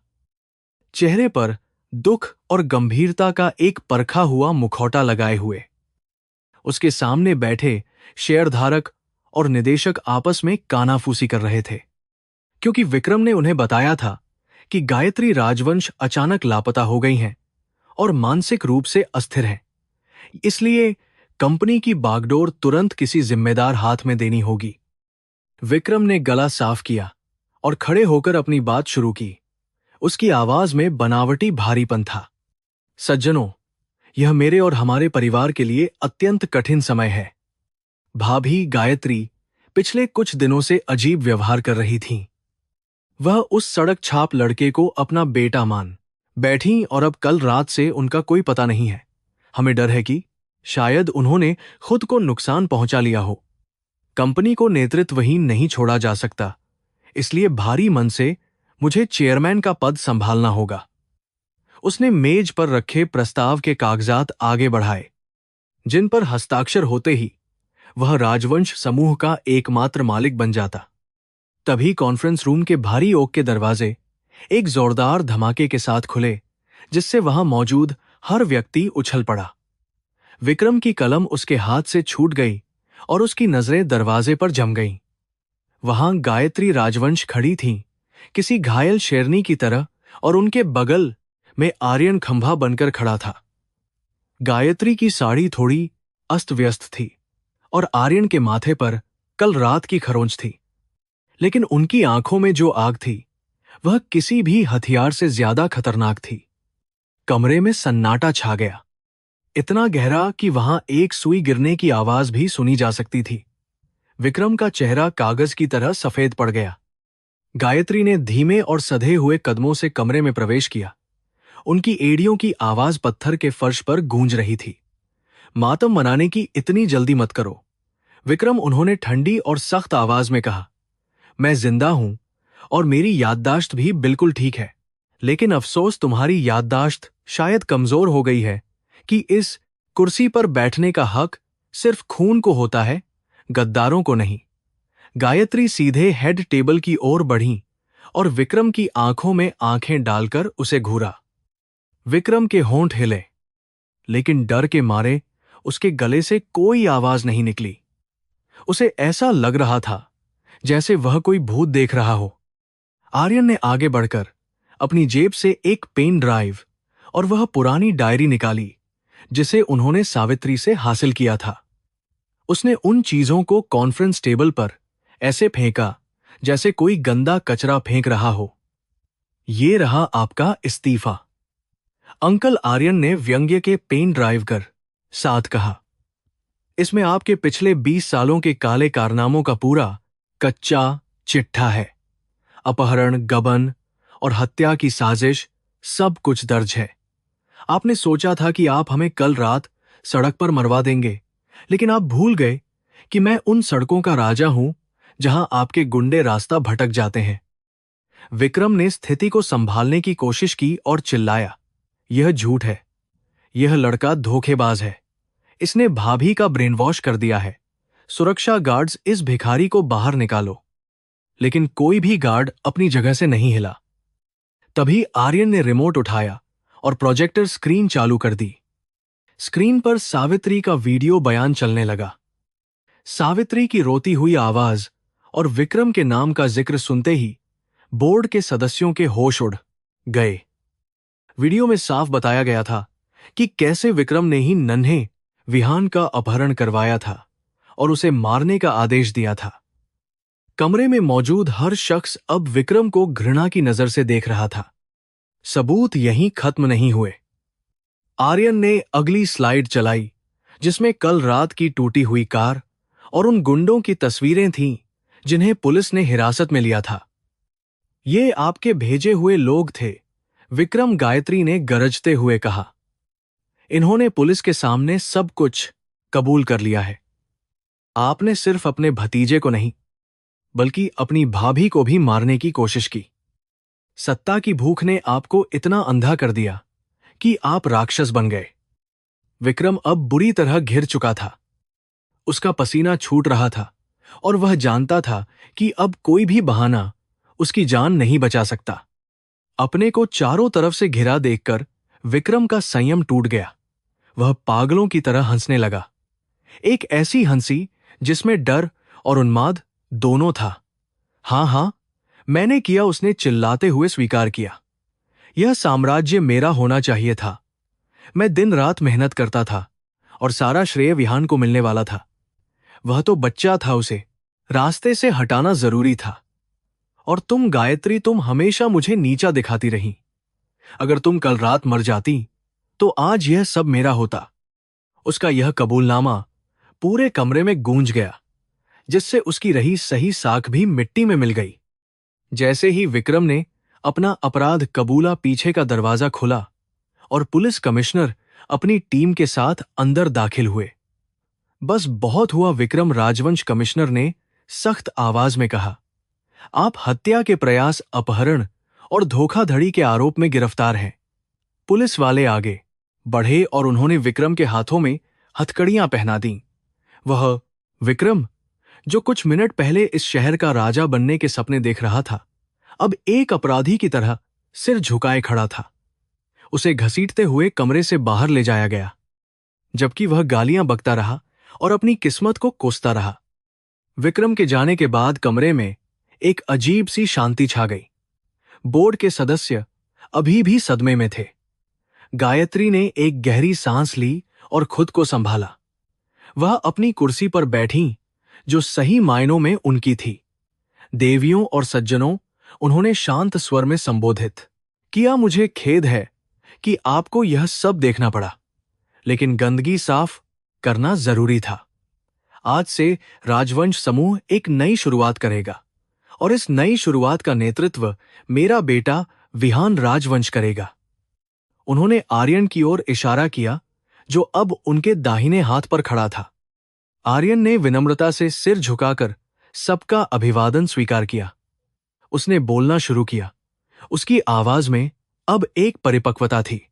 चेहरे पर दुख और गंभीरता का एक परखा हुआ मुखौटा लगाए हुए। उसके सामने बैठे शेयरधारक और निदेशक आपस में कानाफूसी कर रहे थे, क्योंकि विक्रम ने उन्हें बताया था कि गायत्री राजवंश अचानक लापता हो गई हैं और मानसिक रूप से अस्थिर हैं। इसलिए कंपनी की बागडोर तुरंत किसी जिम्मेदार हाथ में देनी होगी। विक्रम ने गला साफ किया और खड़े होकर अपनी बात शुरू की। उसकी आवाज में बनावटी भारीपन था। सज्जनों, यह मेरे और हमारे परिवार के लिए अत्यंत कठिन समय है। भाभी गायत्री पिछले कुछ दिनों से अजीब व्यवहार कर रही थीं। वह उस सड़क छाप लड़के को अपना बेटा मान बैठी और अब कल रात से उनका कोई पता नहीं है। हमें डर है कि शायद उन्होंने खुद को नुकसान पहुंचा लिया हो। कंपनी को नेतृत्वहीन नहीं छोड़ा जा सकता, इसलिए भारी मन से मुझे चेयरमैन का पद संभालना होगा। उसने मेज पर रखे प्रस्ताव के कागजात आगे बढ़ाए, जिन पर हस्ताक्षर होते ही वह राजवंश समूह का एकमात्र मालिक बन जाता। तभी कॉन्फ्रेंस रूम के भारी ओक के दरवाजे एक जोरदार धमाके के साथ खुले, जिससे वहां मौजूद हर व्यक्ति उछल पड़ा। विक्रम की कलम उसके हाथ से छूट गई और उसकी नजरें दरवाजे पर जम गईं। वहां गायत्री राजवंश खड़ी थीं, किसी घायल शेरनी की तरह, और उनके बगल में आर्यन खंभा बनकर खड़ा था। गायत्री की साड़ी थोड़ी अस्त व्यस्त थी और आर्यन के माथे पर कल रात की खरोंच थी, लेकिन उनकी आंखों में जो आग थी वह किसी भी हथियार से ज्यादा खतरनाक थी। कमरे में सन्नाटा छा गया, इतना गहरा कि वहां एक सुई गिरने की आवाज भी सुनी जा सकती थी। विक्रम का चेहरा कागज की तरह सफेद पड़ गया। गायत्री ने धीमे और सधे हुए कदमों से कमरे में प्रवेश किया। उनकी एड़ियों की आवाज पत्थर के फर्श पर गूंज रही थी। मातम मनाने की इतनी जल्दी मत करो, विक्रम, उन्होंने ठंडी और सख्त आवाज में कहा। मैं जिंदा हूं और मेरी याददाश्त भी बिल्कुल ठीक है, लेकिन अफसोस तुम्हारी याददाश्त शायद कमजोर हो गई है कि इस कुर्सी पर बैठने का हक सिर्फ खून को होता है, गद्दारों को नहीं। गायत्री सीधे हेड टेबल की ओर बढ़ी और विक्रम की आंखों में आंखें डालकर उसे घूरा। विक्रम के होंठ हिले, लेकिन डर के मारे उसके गले से कोई आवाज नहीं निकली। उसे ऐसा लग रहा था जैसे वह कोई भूत देख रहा हो। आर्यन ने आगे बढ़कर अपनी जेब से एक पेन ड्राइव और वह पुरानी डायरी निकाली जिसे उन्होंने सावित्री से हासिल किया था। उसने उन चीजों को कॉन्फ्रेंस टेबल पर ऐसे फेंका जैसे कोई गंदा कचरा फेंक रहा हो। ये रहा आपका इस्तीफा, अंकल, आर्यन ने व्यंग्य के पेन ड्राइव कर साथ कहा। इसमें आपके पिछले 20 सालों के काले कारनामों का पूरा कच्चा चिट्ठा है। अपहरण, गबन और हत्या की साजिश, सब कुछ दर्ज है। आपने सोचा था कि आप हमें कल रात सड़क पर मरवा देंगे, लेकिन आप भूल गए कि मैं उन सड़कों का राजा हूं जहां आपके गुंडे रास्ता भटक जाते हैं। विक्रम ने स्थिति को संभालने की कोशिश की और चिल्लाया, यह झूठ है। यह लड़का धोखेबाज है। इसने भाभी का ब्रेन वॉश कर दिया है। सुरक्षा गार्ड्स, इस भिखारी को बाहर निकालो। लेकिन कोई भी गार्ड अपनी जगह से नहीं हिला। तभी आर्यन ने रिमोट उठाया और प्रोजेक्टर स्क्रीन चालू कर दी। स्क्रीन पर सावित्री का वीडियो बयान चलने लगा। सावित्री की रोती हुई आवाज और विक्रम के नाम का जिक्र सुनते ही बोर्ड के सदस्यों के होश उड़ गए। वीडियो में साफ बताया गया था कि कैसे विक्रम ने ही नन्हे विहान का अपहरण करवाया था और उसे मारने का आदेश दिया था। कमरे में मौजूद हर शख्स अब विक्रम को घृणा की नजर से देख रहा था। सबूत यहीं खत्म नहीं हुए। आर्यन ने अगली स्लाइड चलाई जिसमें कल रात की टूटी हुई कार और उन गुंडों की तस्वीरें थीं जिन्हें पुलिस ने हिरासत में लिया था। ये आपके भेजे हुए लोग थे, विक्रम, गायत्री ने गरजते हुए कहा। इन्होंने पुलिस के सामने सब कुछ कबूल कर लिया है। आपने सिर्फ अपने भतीजे को नहीं बल्कि अपनी भाभी को भी मारने की कोशिश की। सत्ता की भूख ने आपको इतना अंधा कर दिया कि आप राक्षस बन गए। विक्रम अब बुरी तरह घिर चुका था। उसका पसीना छूट रहा था और वह जानता था कि अब कोई भी बहाना उसकी जान नहीं बचा सकता। अपने को चारों तरफ से घिरा देखकर विक्रम का संयम टूट गया। वह पागलों की तरह हंसने लगा, एक ऐसी हंसी जिसमें डर और उन्माद दोनों था। हां हां, मैंने किया, उसने चिल्लाते हुए स्वीकार किया। यह साम्राज्य मेरा होना चाहिए था। मैं दिन रात मेहनत करता था और सारा श्रेय विहान को मिलने वाला था। वह तो बच्चा था, उसे रास्ते से हटाना जरूरी था। और तुम गायत्री, तुम हमेशा मुझे नीचा दिखाती रही। अगर तुम कल रात मर जाती तो आज यह सब मेरा होता। उसका यह कबूलनामा पूरे कमरे में गूंज गया, जिससे उसकी रही सही साख भी मिट्टी में मिल गई। जैसे ही विक्रम ने अपना अपराध कबूला, पीछे का दरवाजा खुला और पुलिस कमिश्नर अपनी टीम के साथ अंदर दाखिल हुए। बस बहुत हुआ, विक्रम, राजवंश कमिश्नर ने सख्त आवाज में कहा। आप हत्या के प्रयास, अपहरण और धोखाधड़ी के आरोप में गिरफ्तार हैं। पुलिस वाले आगे बढ़े और उन्होंने विक्रम के हाथों में हथकड़ियां पहना दीं। वह विक्रम, जो कुछ मिनट पहले इस शहर का राजा बनने के सपने देख रहा था, अब एक अपराधी की तरह सिर झुकाए खड़ा था। उसे घसीटते हुए कमरे से बाहर ले जाया गया, जबकि वह गालियां बकता रहा और अपनी किस्मत को कोसता रहा। विक्रम के जाने के बाद कमरे में एक अजीब सी शांति छा गई। बोर्ड के सदस्य अभी भी सदमे में थे। गायत्री ने एक गहरी सांस ली और खुद को संभाला। वह अपनी कुर्सी पर बैठीं, जो सही मायनों में उनकी थी। देवियों और सज्जनों, उन्होंने शांत स्वर में संबोधित किया, मुझे खेद है कि आपको यह सब देखना पड़ा, लेकिन गंदगी साफ करना जरूरी था। आज से राजवंश समूह एक नई शुरुआत करेगा और इस नई शुरुआत का नेतृत्व मेरा बेटा विहान राजवंश करेगा। उन्होंने आर्यन की ओर इशारा किया, जो अब उनके दाहिने हाथ पर खड़ा था। आर्यन ने विनम्रता से सिर झुकाकर सबका अभिवादन स्वीकार किया। उसने बोलना शुरू किया। उसकी आवाज में अब एक परिपक्वता थी।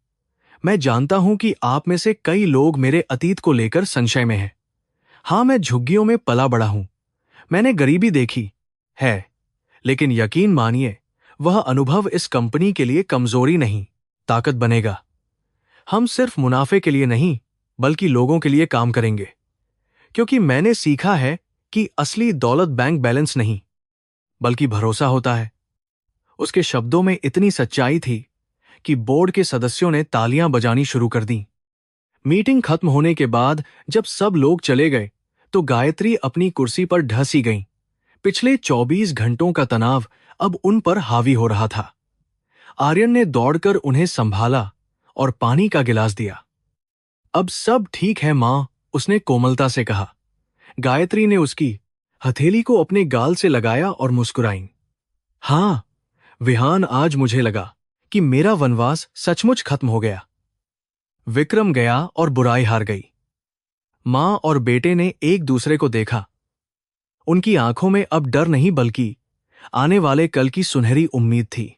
मैं जानता हूं कि आप में से कई लोग मेरे अतीत को लेकर संशय में हैं। हां, मैं झुग्गियों में पला बड़ा हूं, मैंने गरीबी देखी है, लेकिन यकीन मानिए, वह अनुभव इस कंपनी के लिए कमजोरी नहीं, ताकत बनेगा। हम सिर्फ मुनाफे के लिए नहीं, बल्कि लोगों के लिए काम करेंगे, क्योंकि मैंने सीखा है कि असली दौलत बैंक बैलेंस नहीं, बल्कि भरोसा होता है। उसके शब्दों में इतनी सच्चाई थी कि बोर्ड के सदस्यों ने तालियां बजानी शुरू कर दी। मीटिंग खत्म होने के बाद जब सब लोग चले गए, तो गायत्री अपनी कुर्सी पर ढसी गईं। पिछले 24 घंटों का तनाव अब उन पर हावी हो रहा था। आर्यन ने दौड़कर उन्हें संभाला और पानी का गिलास दिया। अब सब ठीक है मां, उसने कोमलता से कहा। गायत्री ने उसकी हथेली को अपने गाल से लगाया और मुस्कुराई। हां विहान, आज मुझे लगा कि मेरा वनवास सचमुच खत्म हो गया। विक्रम गया और बुराई हार गई। मां और बेटे ने एक दूसरे को देखा। उनकी आंखों में अब डर नहीं, बल्कि आने वाले कल की सुनहरी उम्मीद थी।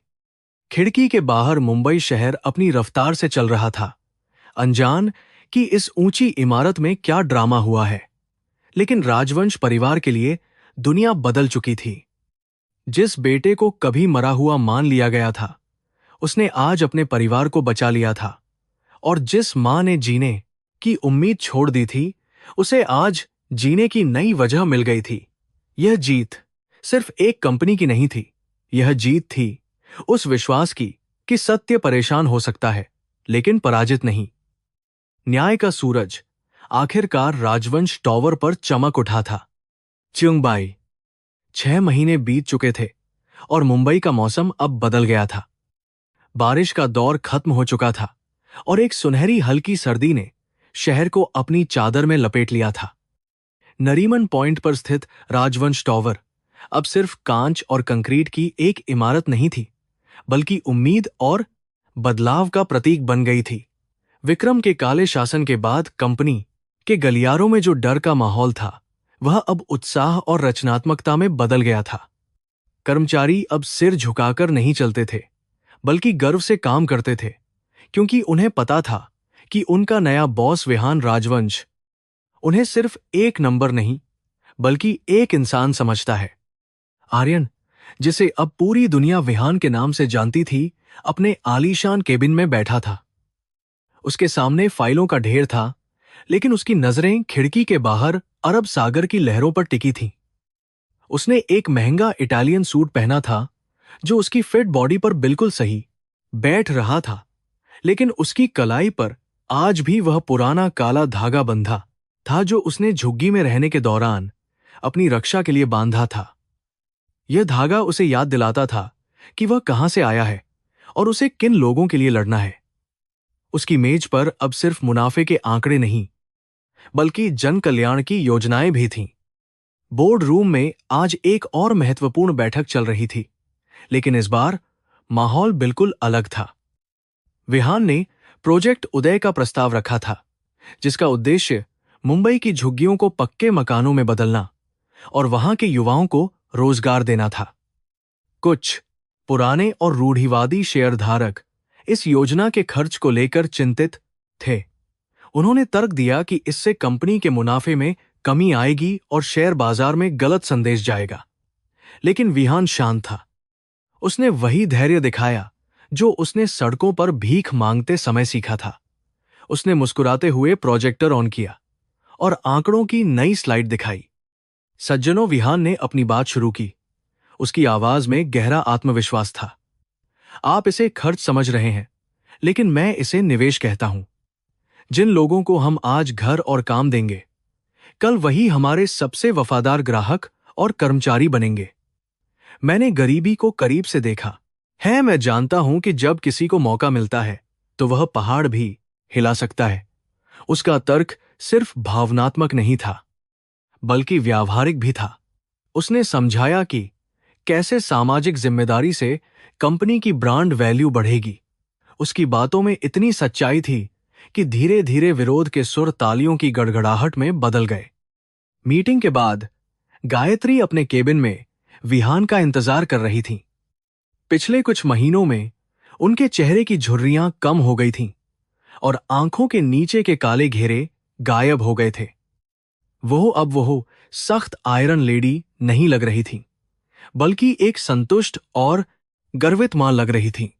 खिड़की के बाहर मुंबई शहर अपनी रफ्तार से चल रहा था, अनजान कि इस ऊंची इमारत में क्या ड्रामा हुआ है। लेकिन राजवंश परिवार के लिए दुनिया बदल चुकी थी। जिस बेटे को कभी मरा हुआ मान लिया गया था, उसने आज अपने परिवार को बचा लिया था, और जिस मां ने जीने की उम्मीद छोड़ दी थी, उसे आज जीने की नई वजह मिल गई थी। यह जीत सिर्फ एक कंपनी की नहीं थी, यह जीत थी उस विश्वास की कि सत्य परेशान हो सकता है, लेकिन पराजित नहीं। न्याय का सूरज आखिरकार राजवंश टॉवर पर चमक उठा था। चिंगबाई 6 महीने बीत चुके थे और मुंबई का मौसम अब बदल गया था। बारिश का दौर खत्म हो चुका था और एक सुनहरी हल्की सर्दी ने शहर को अपनी चादर में लपेट लिया था। नरीमन पॉइंट पर स्थित राजवंश टॉवर अब सिर्फ कांच और कंक्रीट की एक इमारत नहीं थी, बल्कि उम्मीद और बदलाव का प्रतीक बन गई थी। विक्रम के काले शासन के बाद कंपनी के गलियारों में जो डर का माहौल था, वह अब उत्साह और रचनात्मकता में बदल गया था। कर्मचारी अब सिर झुकाकर नहीं चलते थे, बल्कि गर्व से काम करते थे, क्योंकि उन्हें पता था कि उनका नया बॉस विहान राजवंश उन्हें सिर्फ एक नंबर नहीं, बल्कि एक इंसान समझता है। आर्यन, जिसे अब पूरी दुनिया विहान के नाम से जानती थी, अपने आलीशान केबिन में बैठा था। उसके सामने फाइलों का ढेर था, लेकिन उसकी नजरें खिड़की के बाहर अरब सागर की लहरों पर टिकी थीं। उसने एक महंगा इटालियन सूट पहना था, जो उसकी फिट बॉडी पर बिल्कुल सही बैठ रहा था, लेकिन उसकी कलाई पर आज भी वह पुराना काला धागा बंधा था, जो उसने झुग्गी में रहने के दौरान अपनी रक्षा के लिए बांधा था। यह धागा उसे याद दिलाता था कि वह कहां से आया है और उसे किन लोगों के लिए लड़ना है। उसकी मेज पर अब सिर्फ मुनाफे के आंकड़े नहीं, बल्कि जन कल्याण की योजनाएं भी थीं। बोर्ड रूम में आज एक और महत्वपूर्ण बैठक चल रही थी, लेकिन इस बार माहौल बिल्कुल अलग था। विहान ने प्रोजेक्ट उदय का प्रस्ताव रखा था, जिसका उद्देश्य मुंबई की झुग्गियों को पक्के मकानों में बदलना और वहां के युवाओं को रोजगार देना था। कुछ पुराने और रूढ़िवादी शेयरधारक इस योजना के खर्च को लेकर चिंतित थे। उन्होंने तर्क दिया कि इससे कंपनी के मुनाफे में कमी आएगी और शेयर बाजार में गलत संदेश जाएगा। लेकिन विहान शांत था। उसने वही धैर्य दिखाया जो उसने सड़कों पर भीख मांगते समय सीखा था। उसने मुस्कुराते हुए प्रोजेक्टर ऑन किया और आंकड़ों की नई स्लाइड दिखाई। सज्जनों, विहान ने अपनी बात शुरू की। उसकी आवाज में गहरा आत्मविश्वास था। आप इसे खर्च समझ रहे हैं, लेकिन मैं इसे निवेश कहता हूं। जिन लोगों को हम आज घर और काम देंगे, कल वही हमारे सबसे वफादार ग्राहक और कर्मचारी बनेंगे। मैंने गरीबी को करीब से देखा है। मैं जानता हूं कि जब किसी को मौका मिलता है तो वह पहाड़ भी हिला सकता है। उसका तर्क सिर्फ भावनात्मक नहीं था, बल्कि व्यावहारिक भी था। उसने समझाया कि कैसे सामाजिक जिम्मेदारी से कंपनी की ब्रांड वैल्यू बढ़ेगी। उसकी बातों में इतनी सच्चाई थी कि धीरे धीरे विरोध के सुर तालियों की गड़गड़ाहट में बदल गए। मीटिंग के बाद गायत्री अपने केबिन में विहान का इंतजार कर रही थी। पिछले कुछ महीनों में उनके चेहरे की झुर्रियां कम हो गई थीं और आंखों के नीचे के काले घेरे गायब हो गए थे। वो सख्त आयरन लेडी नहीं लग रही थी, बल्कि एक संतुष्ट और गर्वित मां लग रही थी।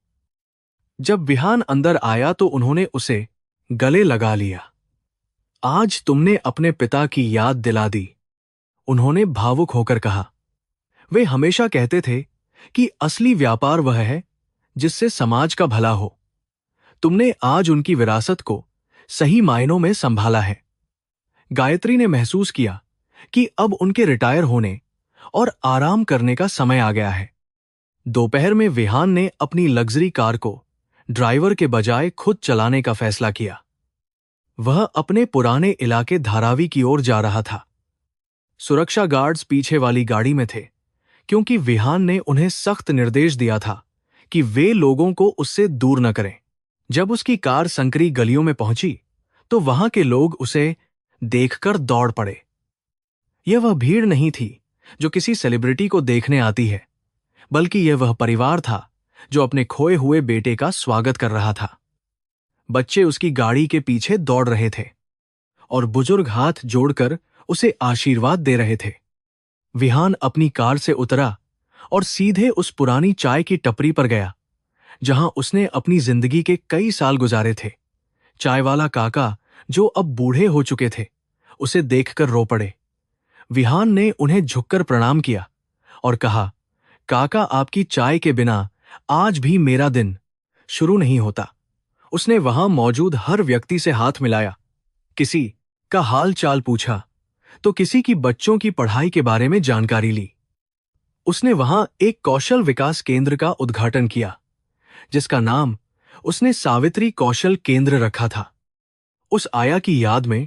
जब विहान अंदर आया तो उन्होंने उसे गले लगा लिया। आज तुमने अपने पिता की याद दिला दी, उन्होंने भावुक होकर कहा। वे हमेशा कहते थे कि असली व्यापार वह है जिससे समाज का भला हो। तुमने आज उनकी विरासत को सही मायनों में संभाला है। गायत्री ने महसूस किया कि अब उनके रिटायर होने और आराम करने का समय आ गया है। दोपहर में विहान ने अपनी लग्जरी कार को ड्राइवर के बजाय खुद चलाने का फैसला किया। वह अपने पुराने इलाके धारावी की ओर जा रहा था। सुरक्षा गार्ड्स पीछे वाली गाड़ी में थे, क्योंकि विहान ने उन्हें सख्त निर्देश दिया था कि वे लोगों को उससे दूर न करें। जब उसकी कार संकरी गलियों में पहुंची तो वहां के लोग उसे देखकर दौड़ पड़े। यह वह भीड़ नहीं थी जो किसी सेलिब्रिटी को देखने आती है, बल्कि यह वह परिवार था जो अपने खोए हुए बेटे का स्वागत कर रहा था। बच्चे उसकी गाड़ी के पीछे दौड़ रहे थे और बुजुर्ग हाथ जोड़कर उसे आशीर्वाद दे रहे थे। विहान अपनी कार से उतरा और सीधे उस पुरानी चाय की टपरी पर गया जहां उसने अपनी जिंदगी के कई साल गुजारे थे। चाय वाला काका, जो अब बूढ़े हो चुके थे, उसे देखकर रो पड़े। विहान ने उन्हें झुककर प्रणाम किया और कहा, काका, आपकी चाय के बिना आज भी मेरा दिन शुरू नहीं होता। उसने वहां मौजूद हर व्यक्ति से हाथ मिलाया, किसी का हाल चाल पूछा तो किसी की बच्चों की पढ़ाई के बारे में जानकारी ली। उसने वहां एक कौशल विकास केंद्र का उद्घाटन किया, जिसका नाम उसने सावित्री कौशल केंद्र रखा था, उस आया की याद में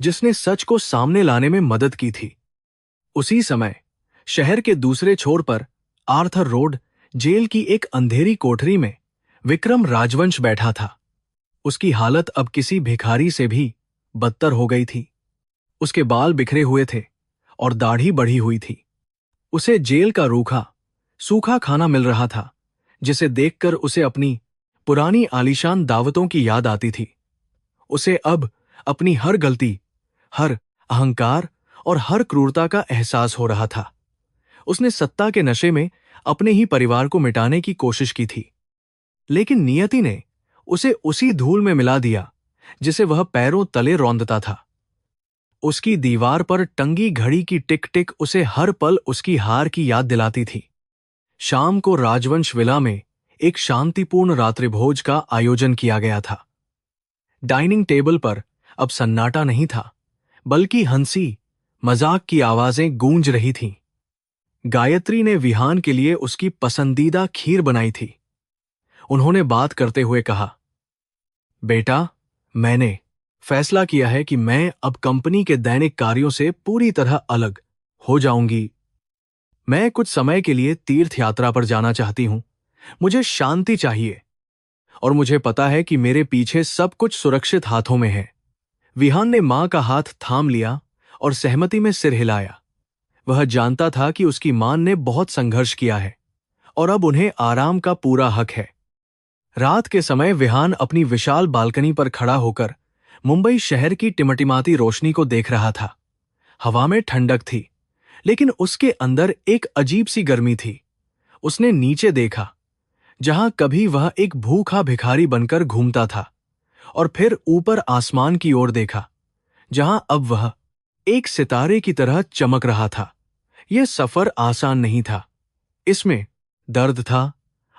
जिसने सच को सामने लाने में मदद की थी। उसी समय शहर के दूसरे छोर पर आर्थर रोड जेल की एक अंधेरी कोठरी में विक्रम राजवंश बैठा था। उसकी हालत अब किसी भिखारी से भी बदतर हो गई थी। उसके बाल बिखरे हुए थे और दाढ़ी बढ़ी हुई थी। उसे जेल का रूखा सूखा खाना मिल रहा था, जिसे देखकर उसे अपनी पुरानी आलीशान दावतों की याद आती थी। उसे अब अपनी हर गलती, हर अहंकार और हर क्रूरता का एहसास हो रहा था। उसने सत्ता के नशे में अपने ही परिवार को मिटाने की कोशिश की थी, लेकिन नियति ने उसे उसी धूल में मिला दिया जिसे वह पैरों तले रौंदता था। उसकी दीवार पर टंगी घड़ी की टिक टिक उसे हर पल उसकी हार की याद दिलाती थी। शाम को राजवंश विला में एक शांतिपूर्ण रात्रिभोज का आयोजन किया गया था। डाइनिंग टेबल पर अब सन्नाटा नहीं था, बल्कि हंसी मजाक की आवाजें गूंज रही थीं। गायत्री ने विहान के लिए उसकी पसंदीदा खीर बनाई थी। उन्होंने बात करते हुए कहा, बेटा, मैंने फैसला किया है कि मैं अब कंपनी के दैनिक कार्यों से पूरी तरह अलग हो जाऊंगी। मैं कुछ समय के लिए तीर्थ यात्रा पर जाना चाहती हूं। मुझे शांति चाहिए और मुझे पता है कि मेरे पीछे सब कुछ सुरक्षित हाथों में है। विहान ने मां का हाथ थाम लिया और सहमति में सिर हिलाया। वह जानता था कि उसकी मां ने बहुत संघर्ष किया है और अब उन्हें आराम का पूरा हक है। रात के समय विहान अपनी विशाल बालकनी पर खड़ा होकर मुंबई शहर की टिमटिमाती रोशनी को देख रहा था। हवा में ठंडक थी, लेकिन उसके अंदर एक अजीब सी गर्मी थी। उसने नीचे देखा, जहां कभी वह एक भूखा भिखारी बनकर घूमता था, और फिर ऊपर आसमान की ओर देखा, जहां अब वह एक सितारे की तरह चमक रहा था। यह सफर आसान नहीं था। इसमें दर्द था,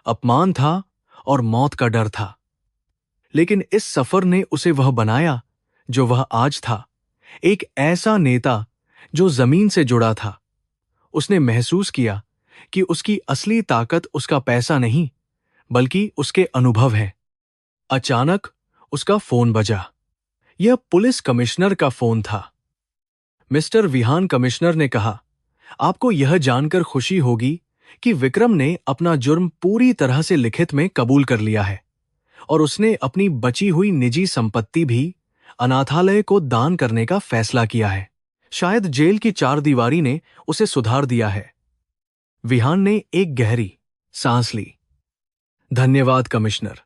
अपमान था और मौत का डर था। लेकिन इस सफर ने उसे वह बनाया जो वह आज था, एक ऐसा नेता जो जमीन से जुड़ा था। उसने महसूस किया कि उसकी असली ताकत उसका पैसा नहीं, बल्कि उसके अनुभव है। अचानक उसका फोन बजा। यह पुलिस कमिश्नर का फोन था। मिस्टर विहान, कमिश्नर ने कहा, आपको यह जानकर खुशी होगी कि विक्रम ने अपना जुर्म पूरी तरह से लिखित में कबूल कर लिया है और उसने अपनी बची हुई निजी संपत्ति भी अनाथालय को दान करने का फैसला किया है। शायद जेल की चारदीवारी ने उसे सुधार दिया है। विहान ने एक गहरी सांस ली। धन्यवाद कमिश्नर।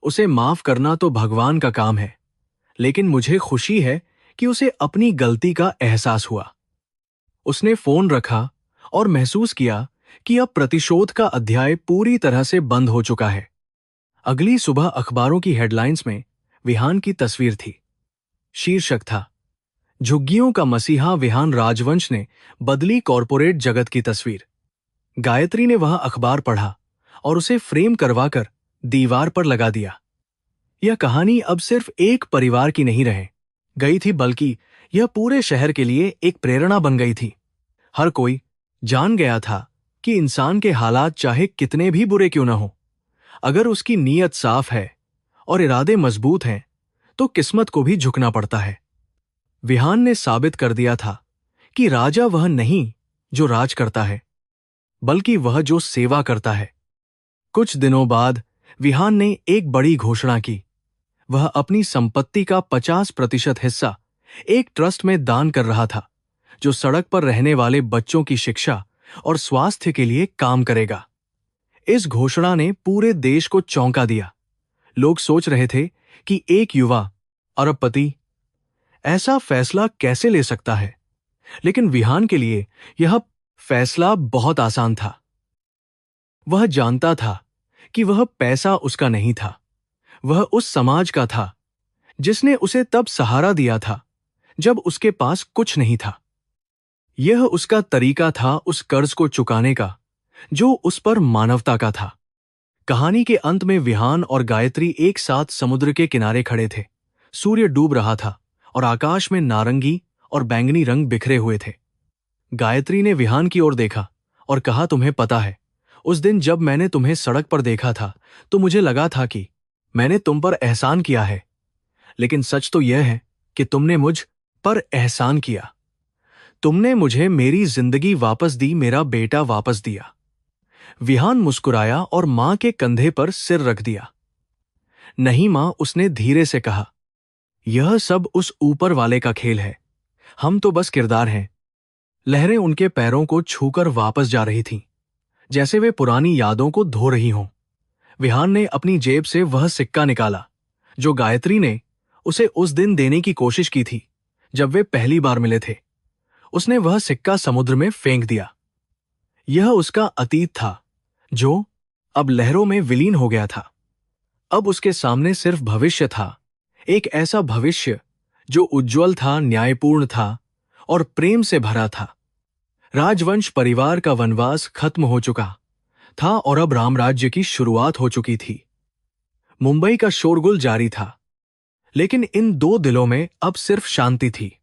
उसे माफ करना तो भगवान का काम है, लेकिन मुझे खुशी है कि उसे अपनी गलती का एहसास हुआ। उसने फोन रखा और महसूस किया कि अब प्रतिशोध का अध्याय पूरी तरह से बंद हो चुका है। अगली सुबह अखबारों की हेडलाइंस में विहान की तस्वीर थी। शीर्षक था, झुग्गियों का मसीहा विहान राजवंश ने बदली कॉरपोरेट जगत की तस्वीर। गायत्री ने वह अखबार पढ़ा और उसे फ्रेम करवाकर दीवार पर लगा दिया। यह कहानी अब सिर्फ एक परिवार की नहीं रह गई थी, बल्कि यह पूरे शहर के लिए एक प्रेरणा बन गई थी। हर कोई जान गया था कि इंसान के हालात चाहे कितने भी बुरे क्यों न हो, अगर उसकी नीयत साफ है और इरादे मजबूत हैं, तो किस्मत को भी झुकना पड़ता है। विहान ने साबित कर दिया था कि राजा वह नहीं जो राज करता है, बल्कि वह जो सेवा करता है। कुछ दिनों बाद विहान ने एक बड़ी घोषणा की। वह अपनी संपत्ति का 50% हिस्सा एक ट्रस्ट में दान कर रहा था, जो सड़क पर रहने वाले बच्चों की शिक्षा और स्वास्थ्य के लिए काम करेगा। इस घोषणा ने पूरे देश को चौंका दिया। लोग सोच रहे थे कि एक युवा अरबपति ऐसा फैसला कैसे ले सकता है, लेकिन विहान के लिए यह फैसला बहुत आसान था। वह जानता था कि वह पैसा उसका नहीं था, वह उस समाज का था जिसने उसे तब सहारा दिया था जब उसके पास कुछ नहीं था। यह उसका तरीका था उस कर्ज को चुकाने का जो उस पर मानवता का था। कहानी के अंत में विहान और गायत्री एक साथ समुद्र के किनारे खड़े थे। सूर्य डूब रहा था और आकाश में नारंगी और बैंगनी रंग बिखरे हुए थे। गायत्री ने विहान की ओर देखा और कहा, तुम्हें पता है, उस दिन जब मैंने तुम्हें सड़क पर देखा था तो मुझे लगा था कि मैंने तुम पर एहसान किया है, लेकिन सच तो यह है कि तुमने मुझ पर एहसान किया। तुमने मुझे मेरी जिंदगी वापस दी, मेरा बेटा वापस दिया। विहान मुस्कुराया और मां के कंधे पर सिर रख दिया। नहीं मां, उसने धीरे से कहा, यह सब उस ऊपर वाले का खेल है, हम तो बस किरदार हैं। लहरें उनके पैरों को छूकर वापस जा रही थीं, जैसे वे पुरानी यादों को धो रही हों। विहान ने अपनी जेब से वह सिक्का निकाला जो गायत्री ने उसे उस दिन देने की कोशिश की थी जब वे पहली बार मिले थे। उसने वह सिक्का समुद्र में फेंक दिया। यह उसका अतीत था जो अब लहरों में विलीन हो गया था। अब उसके सामने सिर्फ भविष्य था, एक ऐसा भविष्य जो उज्जवल था, न्यायपूर्ण था और प्रेम से भरा था। राजवंश परिवार का वनवास खत्म हो चुका था और अब रामराज्य की शुरुआत हो चुकी थी। मुंबई का शोरगुल जारी था, लेकिन इन दो दिलों में अब सिर्फ शांति थी।